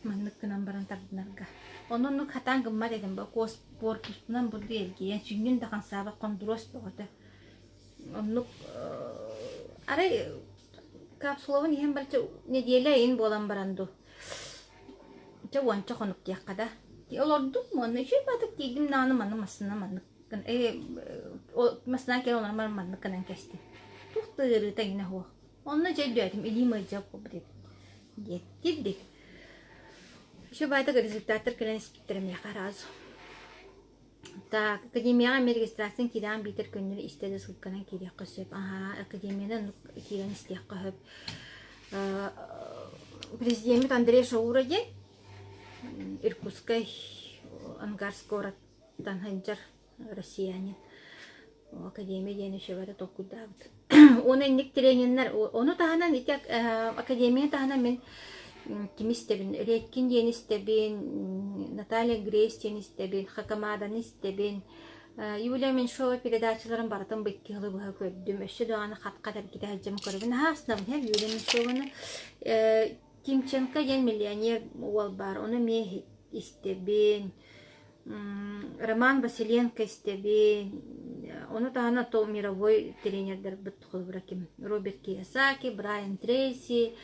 Manlık nambaran tardınarga. Onun nuk hatan gımma dedim bu kos portusundan burada elgiyen çünkü dakan sabah kondros boğdu. Onun aray kapsulavın hem balca ne diyeleyin bolan barandu. Çawan çakonuk yakada. Olurdu mu? Ne şey batık dedim nane masına manık. O masına kere onlar manık kanan kesti. Tuhtları da yine ho. Onunla ceddetim elim acaba bu dedi. Gittik. Şu batık rezultatlar kelen ispitlerim yakaraz. Ta akademiya registrasyon kidan bitir günleri istedi sıkanan kiri kasıp. Aha akademiyadan kiran isteyip kahıp. Президент Андрей Шаурage Иркутской ангарский городтан ханчар россиянин академия дені шевары токудавд. Оны ник тренинер, оны таханан итек академия таханан мен ким истебин, Редкин дени истебин, Наталья Грейс дени истебин, Хакамадан истебин. Юля мен шоу передачаларын бартын беккелы буга көрдүм. Өшө даганы кат-катар ките хаджам көрүбүн. Хаснам хеп Юля мен шоуны Тимченко ен миллионер ол бар, оны ме истебен, Роман Василенко истебен, оны тағана то мировой тренердер бұттықыл бұраким. Роберт Киясаки, Брайан Трейси,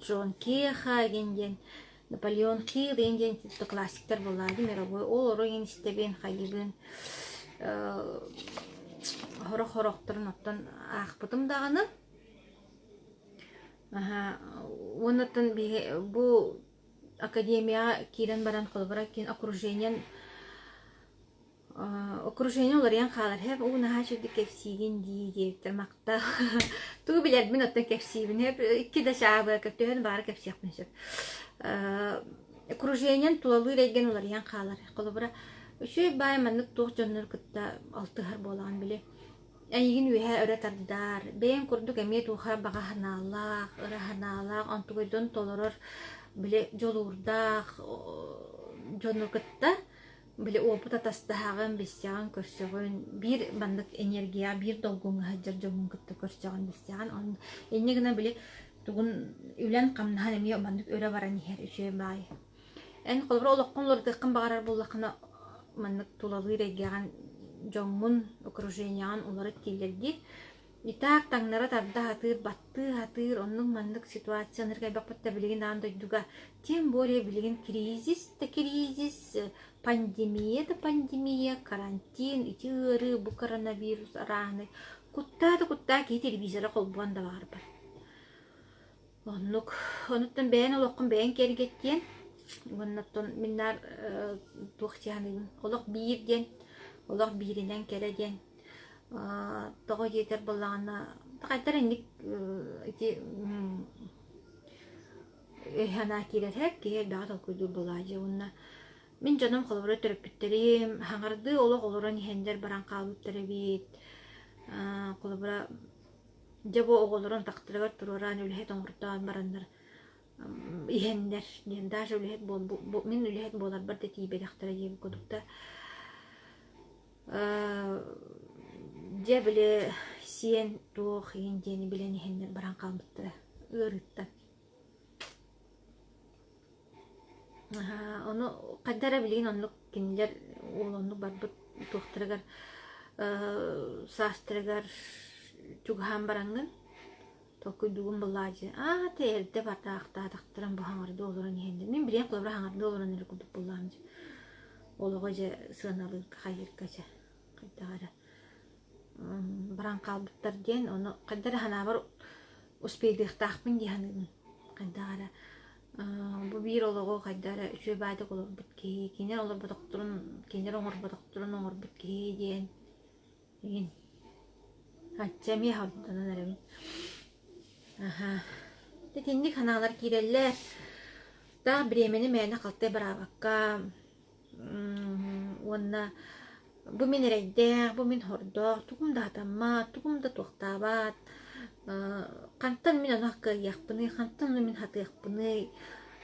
Джон Кеха, генден, Наполеон Хилл, генден классиктер болады, мировой ол ұрын истебен қайгебен. Хорох-хорохтырын оттан ақпытым дағаны. Онытын bu akademiya kiren baran kolbara kin окружение олар ян халар hep o naha şurada kefsigin diye termakta tu biler bin otta kefsigin hep iki de şahaba kötühen bar kefsi yapmışım окружение tulalı regen olar yan halar kolbara şu baymanlık toq jonlar kıtta altı har bolan bile Ayın üye öğretardar. Ben kurduk emet uha baga hanalak, hanalak, antuydun toloror bile jolurda, jonurkutta bile oputa tastahagan bisyan körsögün bir bandık enerjiya bir dolgun hajar jogun kutta körsögün bisyan on enigna bile tugun ülen qamnahan emi bandık öre baran her üçe bay. En qolbra oloqqonlar tıqqın bagarar bollaqına mandık tulalı regan Жоммун окружениян улары келерди. Итак, таңнара тарда хатыр, онның мандык ситуацияныр кайбақпатта билеген анда дуга. Тем более билеген кризис, пандемия, карантин, итиры, бу коронавирус араны. Кутта ки телевизора колбуан да бар бар. Онуттан бәйін олоққын бәйін кергеттен, онуттан миннар туқтияны, олоқ бейірден, олоқ бейірінен кереден, тоғы жетер болағына, тақайттар әнік өйхана керер әк, кейер бәғат алкүйдір болағы. Мен жаным қолыбыры түріппіттерім, хаңарды олық олырын ехендер баран қалыптары бейт, қолыбыра жабо оголорон тактырыгар туруран үлэхет оңгуртаан барандар иһендер диэн даже үлэхет мен үлэхет болар бар да тиибелехтара диэби кодукта же биле сиен туох иин диэни билен иһендер баран калбыттара ыарыттан ону каддара билигин оннук кинилер олоннук барбыт туохтарыгар саастырыгар чугахан барангын токуйдугун буллаажы тээрде бартаакта тактыран бу хаңарды олорон иһендер мен билен кулабра хаңарды олорон эле кудук буллаамжы олого же сыаналыр хайыркача кайдагара баран калбыттар диэн ону кайдара ханаабар успейдыктаакпын диэханыгын кайдагара бу биир олого кайдара үчөө баадык олорбут кии кинер олорботоктурун кинер оҥорботоктурун оҥорбут кии диэн ин Ачами хавдана нарабин. Тетинник ханалар киреллер. Да бремени мэна калты барабакка. Уонна бу мен рейде, бу мен хордо, тугумда атамма, тугумда туктабат. Кантан мен анакка яқпыны, кантан мен хаты яқпыны.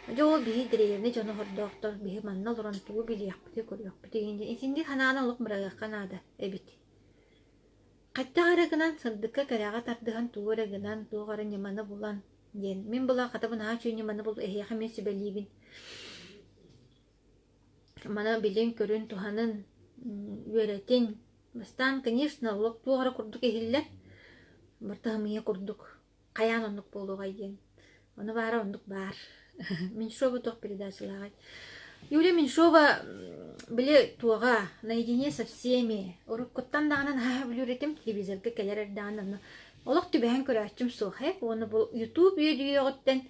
Жоо бии деревне жоно хордоктор бии манна лорон тугу били яқпыты көрөкпүтү инде. Инсинди ханана олук мырагакканада эбит. Каттаарыгынан сырдыкка кыряга тардыган туурыгынан тугары неманы булан ден. Мен була катабын ачу неманы бул эхяха мен сибелибин. Мана билен көрүн туханын үөретин. Бастан, конечно, улук тугары курдук эхиллер. Бартамыя курдук. Каян оннук болугай ден. Оны бары оннук бар. Мен шоба тох передачалагай. Юля Меньшова биле туага наедине со всеми. Уруккоттан дагынан билүретим телевизорга келер дагынан. Олох түбәһен көрәчүм сохе. Оны бул YouTube видеоготтан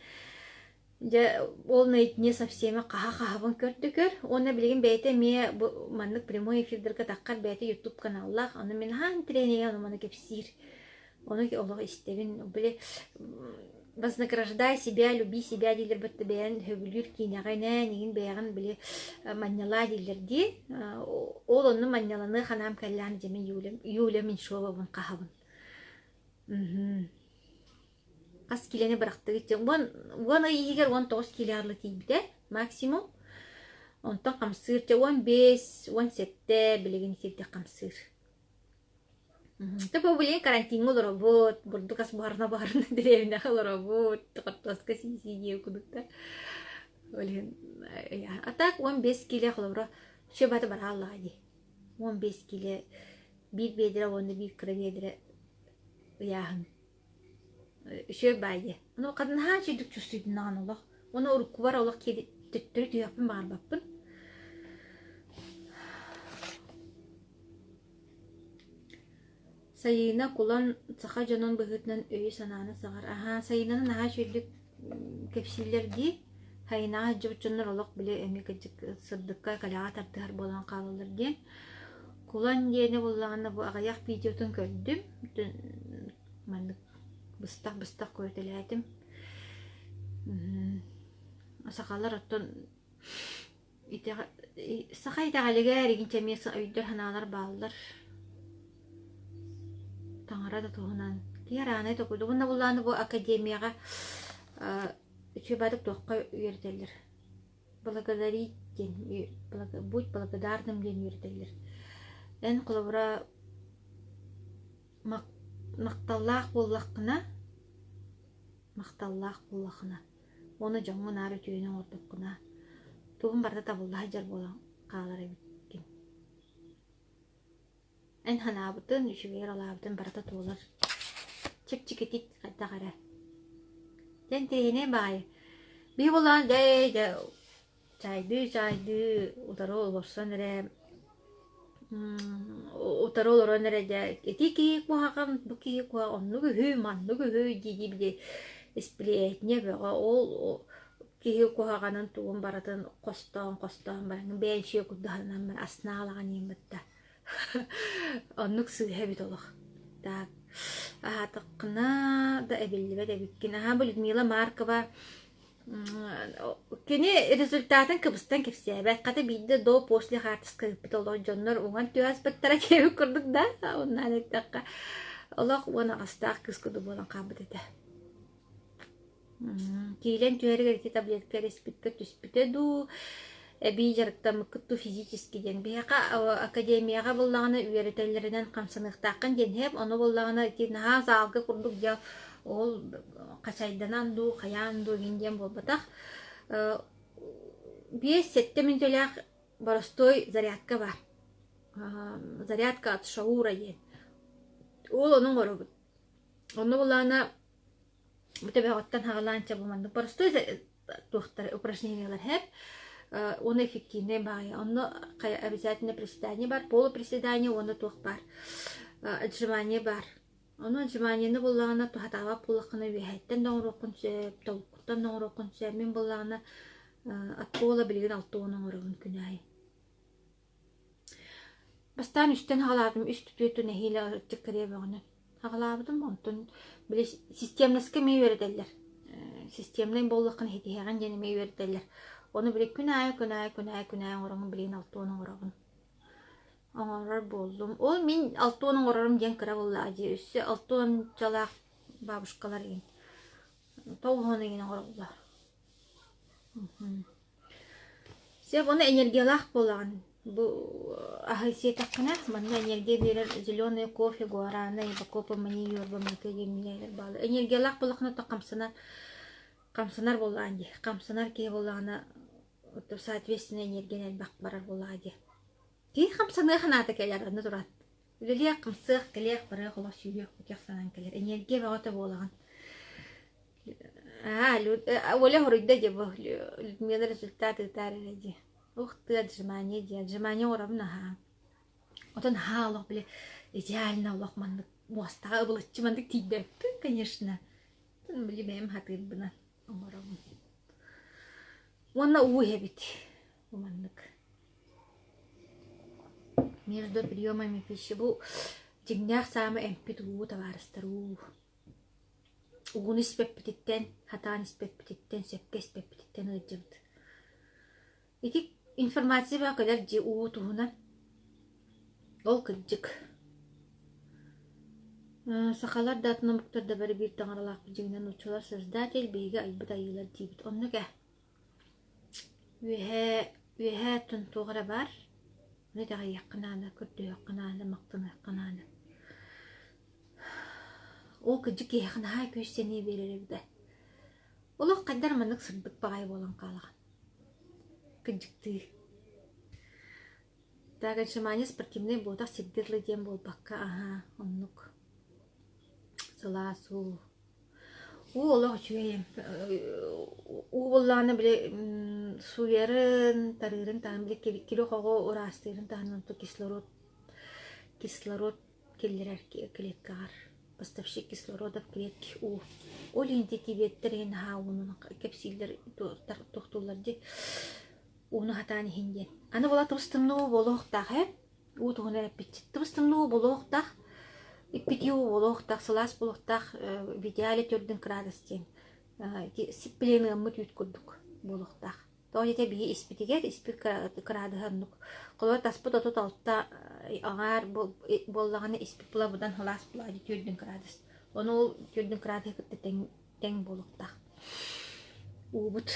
же ол наедине со всеми каха-кахабын көрдүкөр. Оны билген бәйте ме маннык прямой эфирдерге таккар бәйте YouTube каналлар. Аны мен хан тренер аны маны кепсир. Оны олох истебин биле вознаграждай себя, люби себя дилер бітті бәйін хөбілер кейнағайна неген бәйіғін біле манняла дилерде. Ол оны манняланы ханам кәллән демен Юля Меньшова бұн қағабын. Қас келені бірақты кеткен. Оны егер 19 келярлы кейбіде максимум. Онтан қамсыр, 15-17 білеген есерде қамсыр. Тепо билин карантин олоробот, бурдукас барна деревня олоробот, токотоска сиси кудукта. Олен а так 15 киле холобро шебаты бар аллади. 15 киле бир бедре онда бир кредедре яхын. Шебайде. Ону кадын хачы дук чувствуйдун анолох. Ону урукку бар олох кеди төттөрү түйөппүн барбаппын. Сайына кулан саха жанон быгытнан өй сананы сагар. Сайынаны наха шөлдүк кепсиллерди. Хайына жыбчыннар олок биле эмекечик сырдыкка калага тартыгар болан калылыр ден. Кулан дени буллаганы бу агаяк видеотун көрдүм. Мандык быстак көртелетим. Сакалар оттон сахайда галеге регинче меса өйдөр ханалар баалар. Таңарада туғынан. Кияраны тоқуды. Бұнда бұлланы бұл академияға үшебадық тоққа үйертелер. Благодарить ден, будь благодарным ден үйертелер. Ән құлыбыра мақталлақ боллаққына, оны жоңын ары түйенің ортыққына. Туғын барда табылды жар болан қалар әбіткен. Ән ханабытын, үшігер алабытын барда туылар. Чек-чекетит қайдағара. Ден тейіне бай. Бей болан дәй чайды, ұтары олорсан әрі утары олорон эреде эти кии куаган бу кии куа онну күһү манну күһү диди биде исплеетне бега ол кии куаганын туун баратын костоон баран бээншие куддаһанан аснаалаган иймытта оннук сыыһа бит олох так аһатыккына да эбиллибет эбиккин аһа бу Людмила Маркова кини результатын кыбыстан кепсебет ката бидде до после хартыска питоло жоннор уган түәс беттара кеби курдук да оннан эттакка олох уна астак кыскыды болан кабыт эте киилен түәргер ити таблетка респитка түспүтэ ду эби жарыктам кытту физически ден бияка академияга буллагына үйрөтөлөрүнөн камсыныктакын денеп ону буллагына тинаха залга курдук жа ол качайданан ду каян ду гинден болбатах 5-7 минутелях боростой зарядка бар зарядка от шаура ден ол онун оробут ону буллагына бутебеготтан хагаланча булманды боростой тухтар упражнениялар хеп он эффективный бай он обязательно приседание бар полуприседание он тух бар отжимание бар он отжимание буллагына тухатава пулакына вехеттен доңрокун сөп толкуттан доңрокун сөп мен буллагына атпола билген алтуунун орогун күнай бастан үстен хагалабым үст түтүн эхиле чеккеребегону хагалабым онтун биле системнаска мейверделер системный боллакын хетиган жана мейверделер onu bile күнай орогун билген алтуунун орогун оңорор болдум ол мен алтуунун орорум ден кыра болла ажы үссө алтуун жалаак бабушкалар ген тоғону ген оролла сеп оны энергиялаак боллаган бу ахысиетаккына манна энергия берер зеленый кофе гуараны бакопа мани юрба мыты демилер балы энергиялаак боллакына то камсанар боллаган ди камсанар ке боллагана соответственно энергия бак барар боллаган ди камсаны ханата келер аны турат үлеле камсык келек бары холо сүйөк утяксанан келер энергия багата боллаган оля хоройда же бу мен результаты тареди ух ты отжимание уравна отон хаалок биле идеально лохман моста булыччы мандык тийде конечно биле бем хатыр бына омором Вона уебит уманнык. Между приемами пищи бу жигнях самы эмпит товарыстару. Угун испеппититтен, хатан испеппититтен, сепке испеппититтен ыджыбыт. Ити информация ба калар жи туһуна. Ол кыджык. Сахалар датномуктарда бары бир таңаралак жигнен учулар создатель бейге айбыт айылар дейбит. Оннука Үһә тун тугра бар. Не дага яккананы, көттө яккананы, мактаны яккананы. Ол кыжык яхна көйсене берерде. Олох каддар манык сырдык багай болан калаган. Кыжыкты. Тага чамане спортивный бодак сиддерле дем болбакка, аха, оннук. Саласу. Олох чуем. Улланы биле суверын, тарырын тан биле кило хого урастырын тан то кислород келлерер клеткар. Поставщик кислорода в клетке у. Олинти тибеттерин хаунун капсилдер тохтуларды уну хатаны хинген. Аны бола тустымну болохтах, у тугунер питти. Тустымну болохтах. Иппитиу болохтах, салас болохтах, видеале төрдүн крадыстен. Сипплены мыт юткудук болохтах. Тоожете бии испитигер, испит крадыханнук. Колор таспыт отут алтта аңар боллаганы испит була будан халас була төрдүн крадыс. Onu төрдүн крады тең болохтах. Убут.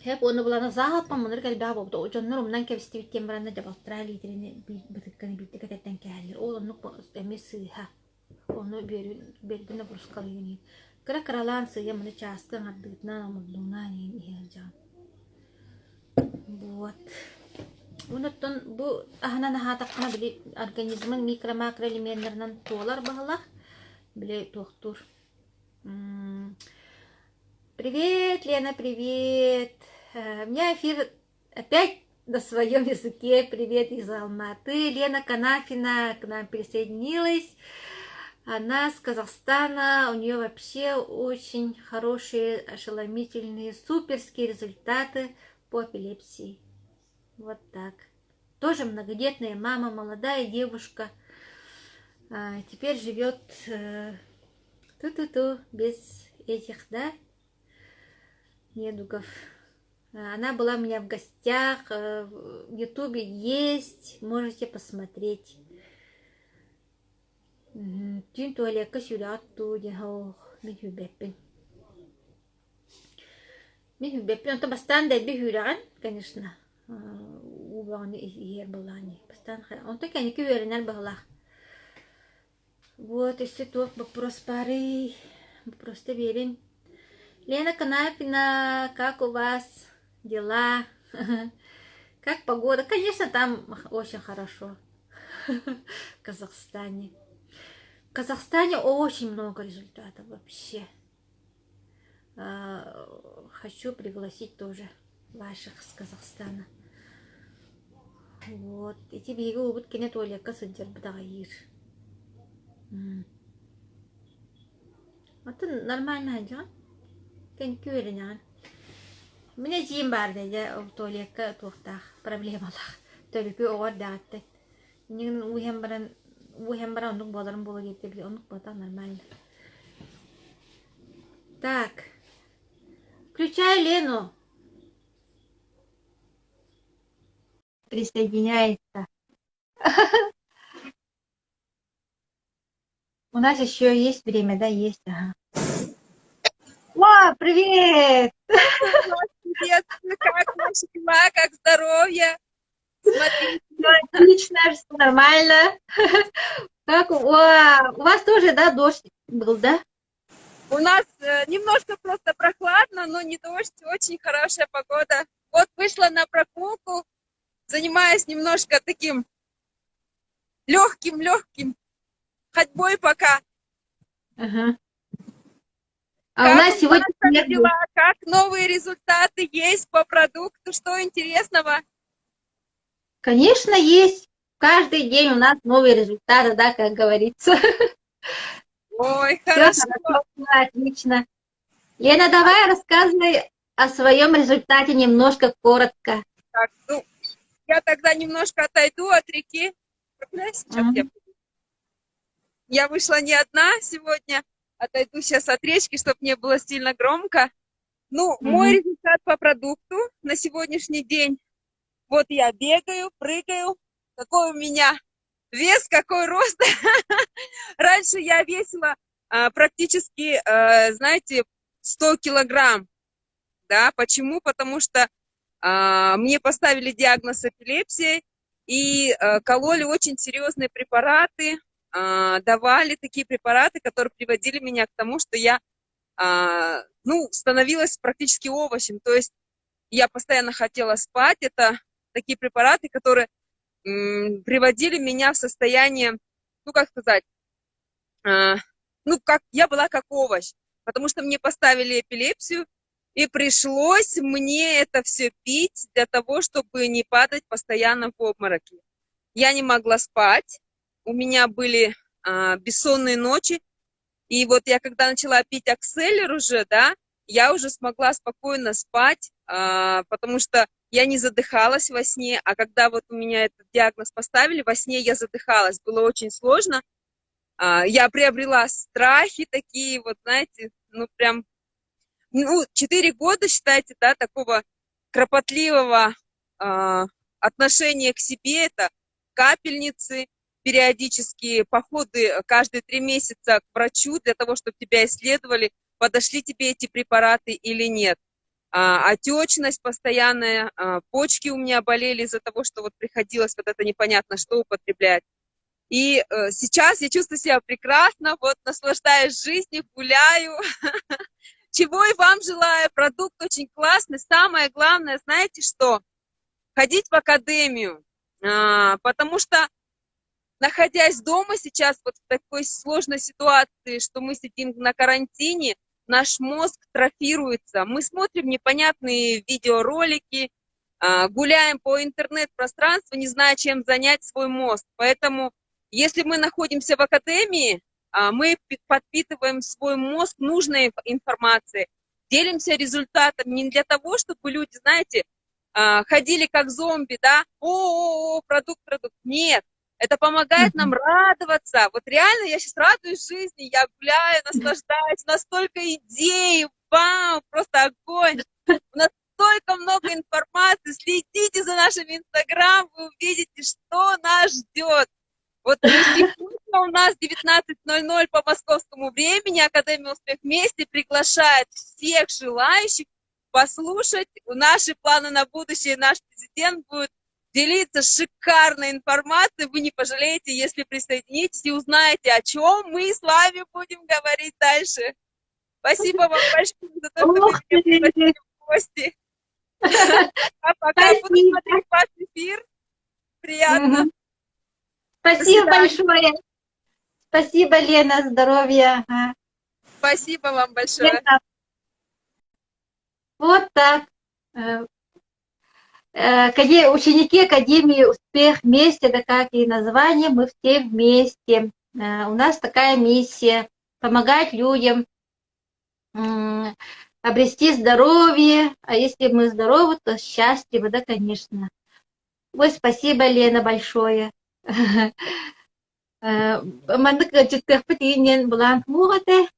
Hep onu bulana zahatman mınır gelbağ boldu. O jonlar umdan kebisти biттен баранда жабалтыра литерини битикканы биттик этен кәлер. Ол onu эме сыйха. Onu бердине бурускалыгын. Кра-кралан сыя мыны частын ардыгытынан амылдуңнан иһержан. Вот. Уныттан бу ахана хатаккана били организмын микро-макроэлементлеринен туолар багалар. Биле тоқтур. Привет, Лена, привет. У меня эфир опять на своем языке. Привет из Алматы. Лена Канафина к нам присоединилась. Она с Казахстана. У нее вообще очень хорошие, ошеломительные, суперские результаты по эпилепсии. Вот так. Тоже многодетная мама, молодая девушка. Теперь живет без этих, да, недугов. Она была у меня в гостях, в Ютубе есть, можете посмотреть. Тин туалетка сюда оттуда, мен хүбэппин. Мен хүбэппин, онто бастан да би хүраган, конечно. Убаганы иер балани. Бастан онто кәне күверенер балах. Вот, если тут вопрос пары, просто верим. Лена Канапина, как у вас дела? Как погода? Конечно, там очень хорошо. В Казахстане. В Казахстане очень много результатов вообще. Хочу пригласить тоже ваших с Казахстана. Вот. Эти беги убыт кене туалетка сыдер бдагайыр. Это нормально, да? Кен күренен. Менә җим бар диде, туалетка туктах, проблемалар. Төлөкө огар датты. Нин уйhem баран ондук боларын боло кетти, ондук бата нормально. Так. Включай Лену. Присоединяется. У нас еще есть время, да, есть. Ага. О, привет! Привет, как ваши дела, как здоровье? Смотрите. Отлично, все нормально. Как у вас тоже, да, дождь был, да? У нас немножко просто прохладно, но не дождь, очень хорошая погода. Вот вышла на прогулку, занимаюсь немножко таким легким ходьбой пока. Ага. Как у нас сегодня дела, как новые результаты есть по продукту, что интересного? Конечно, есть. Каждый день у нас новые результаты, да, как говорится. Ой, Все хорошо. отлично. Лена, давай рассказывай о своем результате немножко коротко. Так, ну, я тогда немножко отойду от реки. Я вышла не одна сегодня. Отойду сейчас от речки, чтобы не было сильно громко. Ну, мой результат по продукту на сегодняшний день. Вот я бегаю, прыгаю. Какой у меня вес, какой рост. Раньше я весила практически, знаете, 100 килограмм. Да, почему? Потому что мне поставили диагноз эпилепсии и кололи очень серьезные препараты, давали такие препараты, которые приводили меня к тому, что я становилась практически овощем. То есть я постоянно хотела спать. Это такие препараты, которые приводили меня в состояние, ну, как сказать, как я была как овощ, потому что мне поставили эпилепсию, и пришлось мне это все пить для того, чтобы не падать постоянно в обмороки. Я не могла спать, у меня были бессонные ночи, и вот я когда начала пить Акселлер уже, да, я уже смогла спокойно спать, потому что я не задыхалась во сне, а когда вот у меня этот диагноз поставили, во сне я задыхалась, было очень сложно. Я приобрела страхи такие, вот знаете, 4 года, считайте, да, такого кропотливого отношения к себе, это капельницы, периодические походы каждые 3 месяца к врачу для того, чтобы тебя исследовали, подошли тебе эти препараты или нет. Отечность постоянная, почки у меня болели из-за того, что вот приходилось вот это непонятно что употреблять. И сейчас я чувствую себя прекрасно, вот наслаждаюсь жизнью, гуляю. Чего и вам желаю, продукт очень классный. Самое главное, знаете что? Ходить в академию, потому что, находясь дома сейчас вот в такой сложной ситуации, что мы сидим на карантине, наш мозг трофируется. Мы смотрим непонятные видеоролики, гуляем по интернет-пространству, не зная, чем занять свой мозг. Поэтому, если мы находимся в академии, мы подпитываем свой мозг нужной информацией, делимся результатами не для того, чтобы люди, знаете, ходили как зомби, да, продукт. Нет, это помогает нам радоваться. Вот реально я сейчас радуюсь жизни, я гуляю, наслаждаюсь, настолько идей, вау, просто огонь. У нас столько много информации, следите за нашим инстаграм, вы увидите, что нас ждет. Вот сегодня у нас 19:00 по московскому времени Академия Успех Вместе приглашает всех желающих послушать наши планы на будущее. Наш президент будет делиться шикарной информацией. Вы не пожалеете, если присоединитесь и узнаете, о чем мы с вами будем говорить дальше. Спасибо вам большое за то, что вы меня пригласили в гости. Пока буду смотреть ваш эфир. Приятно. Спасибо большое. Спасибо, Лена, здоровья. Спасибо вам большое. Вот так. Ученики Академии Успех Вместе, это как и название, мы все вместе. У нас такая миссия – помогать людям обрести здоровье, а если мы здоровы, то счастливы, да, конечно. Ой, спасибо, Лена, большое. Мандык чыттыхпыт ийинен булаан хугате,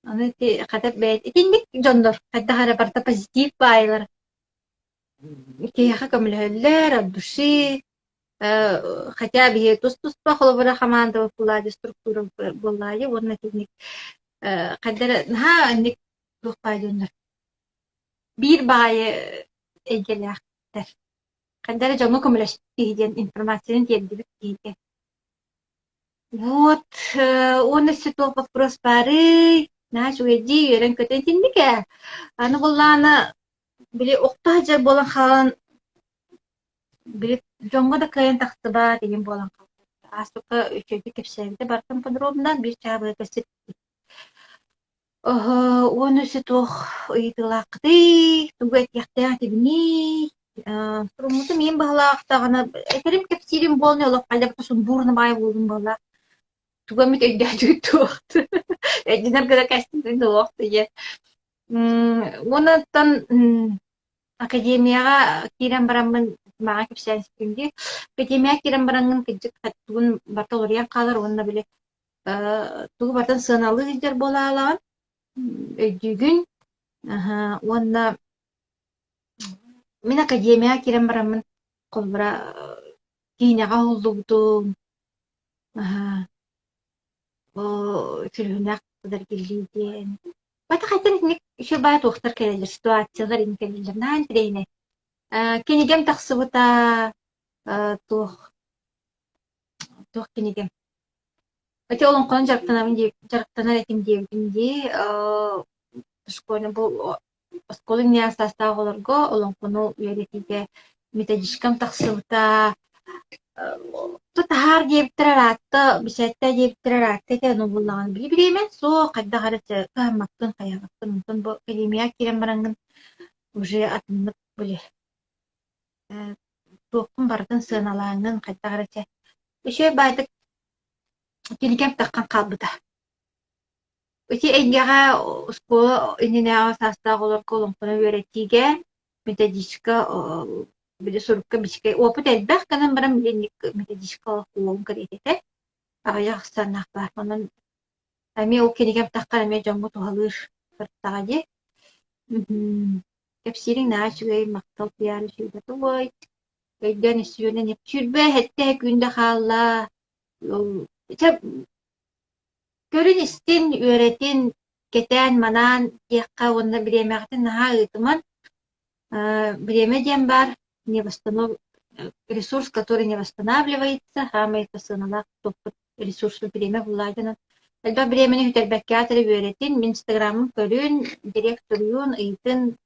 аны ти хатап бэйт. Итинник жондор, хадда барта позитив байлар. Кияха көмөлөлөр, от души, хотя бы тус-туспа холобора команда булады, структура булады, онна тинник. Хадда ха ник тухпай жондор. Бир баайы эйгелэхтер. Хадда жоңго көмөлөс тииден информацияны тиэбдибит тииде. Вот, он из того вопрос пары, наш уйди, ерен көтентиннике. Аны булланы били октажа болан халан, били жоңго да кайын тахтыба деген болан халан. Астука үчөйді кепсәйді бартын подробно, bir чабы көсет. Он из того ыйтылақты, тугайт яқтыян тибini, сұрумуты мен бағалақтағына, әкерім кепсирим болны, олақ қалда бұтысын бұрны бай болдым бағалақ. Тугамит эддәдү туохт. Эддинер гыда кастинг туохт ие. Онаттан академияга кирен барамын мага кепсән сикинди. Академия кирен барангын кыжык хаттугун барталориян калар онна биле. Тугу бартан сыналы дидер бола алган. Өйдүгүн. Онна мен академия кирен барамын колбара кинага холдугутум. Тülhünak kadar geldiğin. Bata hayatın şu bayat uxtar kelir situasyonlar in kelir. Nan trene. Kenigem taksıbıta tuh kenigem. Ati olan konu jarıktana etim diyevdimdi. Şkolun bu şkolun ne asasta olargo olan konu üyeletiyle metodişkam taksıbıta Tutahar diyebitiraratta, bisette diyebitiraratta ki onu bulağın bileymen, so kadda harita kahmaktın, kayamaktın, ondan bu kelimiya kiren barangın uji atınlık böyle. Toqun bardın sığınalağının kadda harita.Üşe baydık kenikem takkan kalbıda. Üçe engağa skola inine asasta olur kolon konu öğrettiğe metodişka bir sorukka biçke oput edbek kanan baram bilenik metodişka kuğum kredite ağaya sannak var onun ami o kenigem takkan ami jongo tuhalır pertaje kepsirin na şugay maktal piyal şuda tuvoy kaydan isyona ne çürbe hette günde halla görün istin öğretin keten manan yakka onda bilemektin ha ıtıman bilemediğim var ресурс, который не восстанавливается, хама это сынала, ресурсу время владена. Тогда времени хутер бәккәтері өретин, Инстаграмын көрін, директорюн, ыйтын,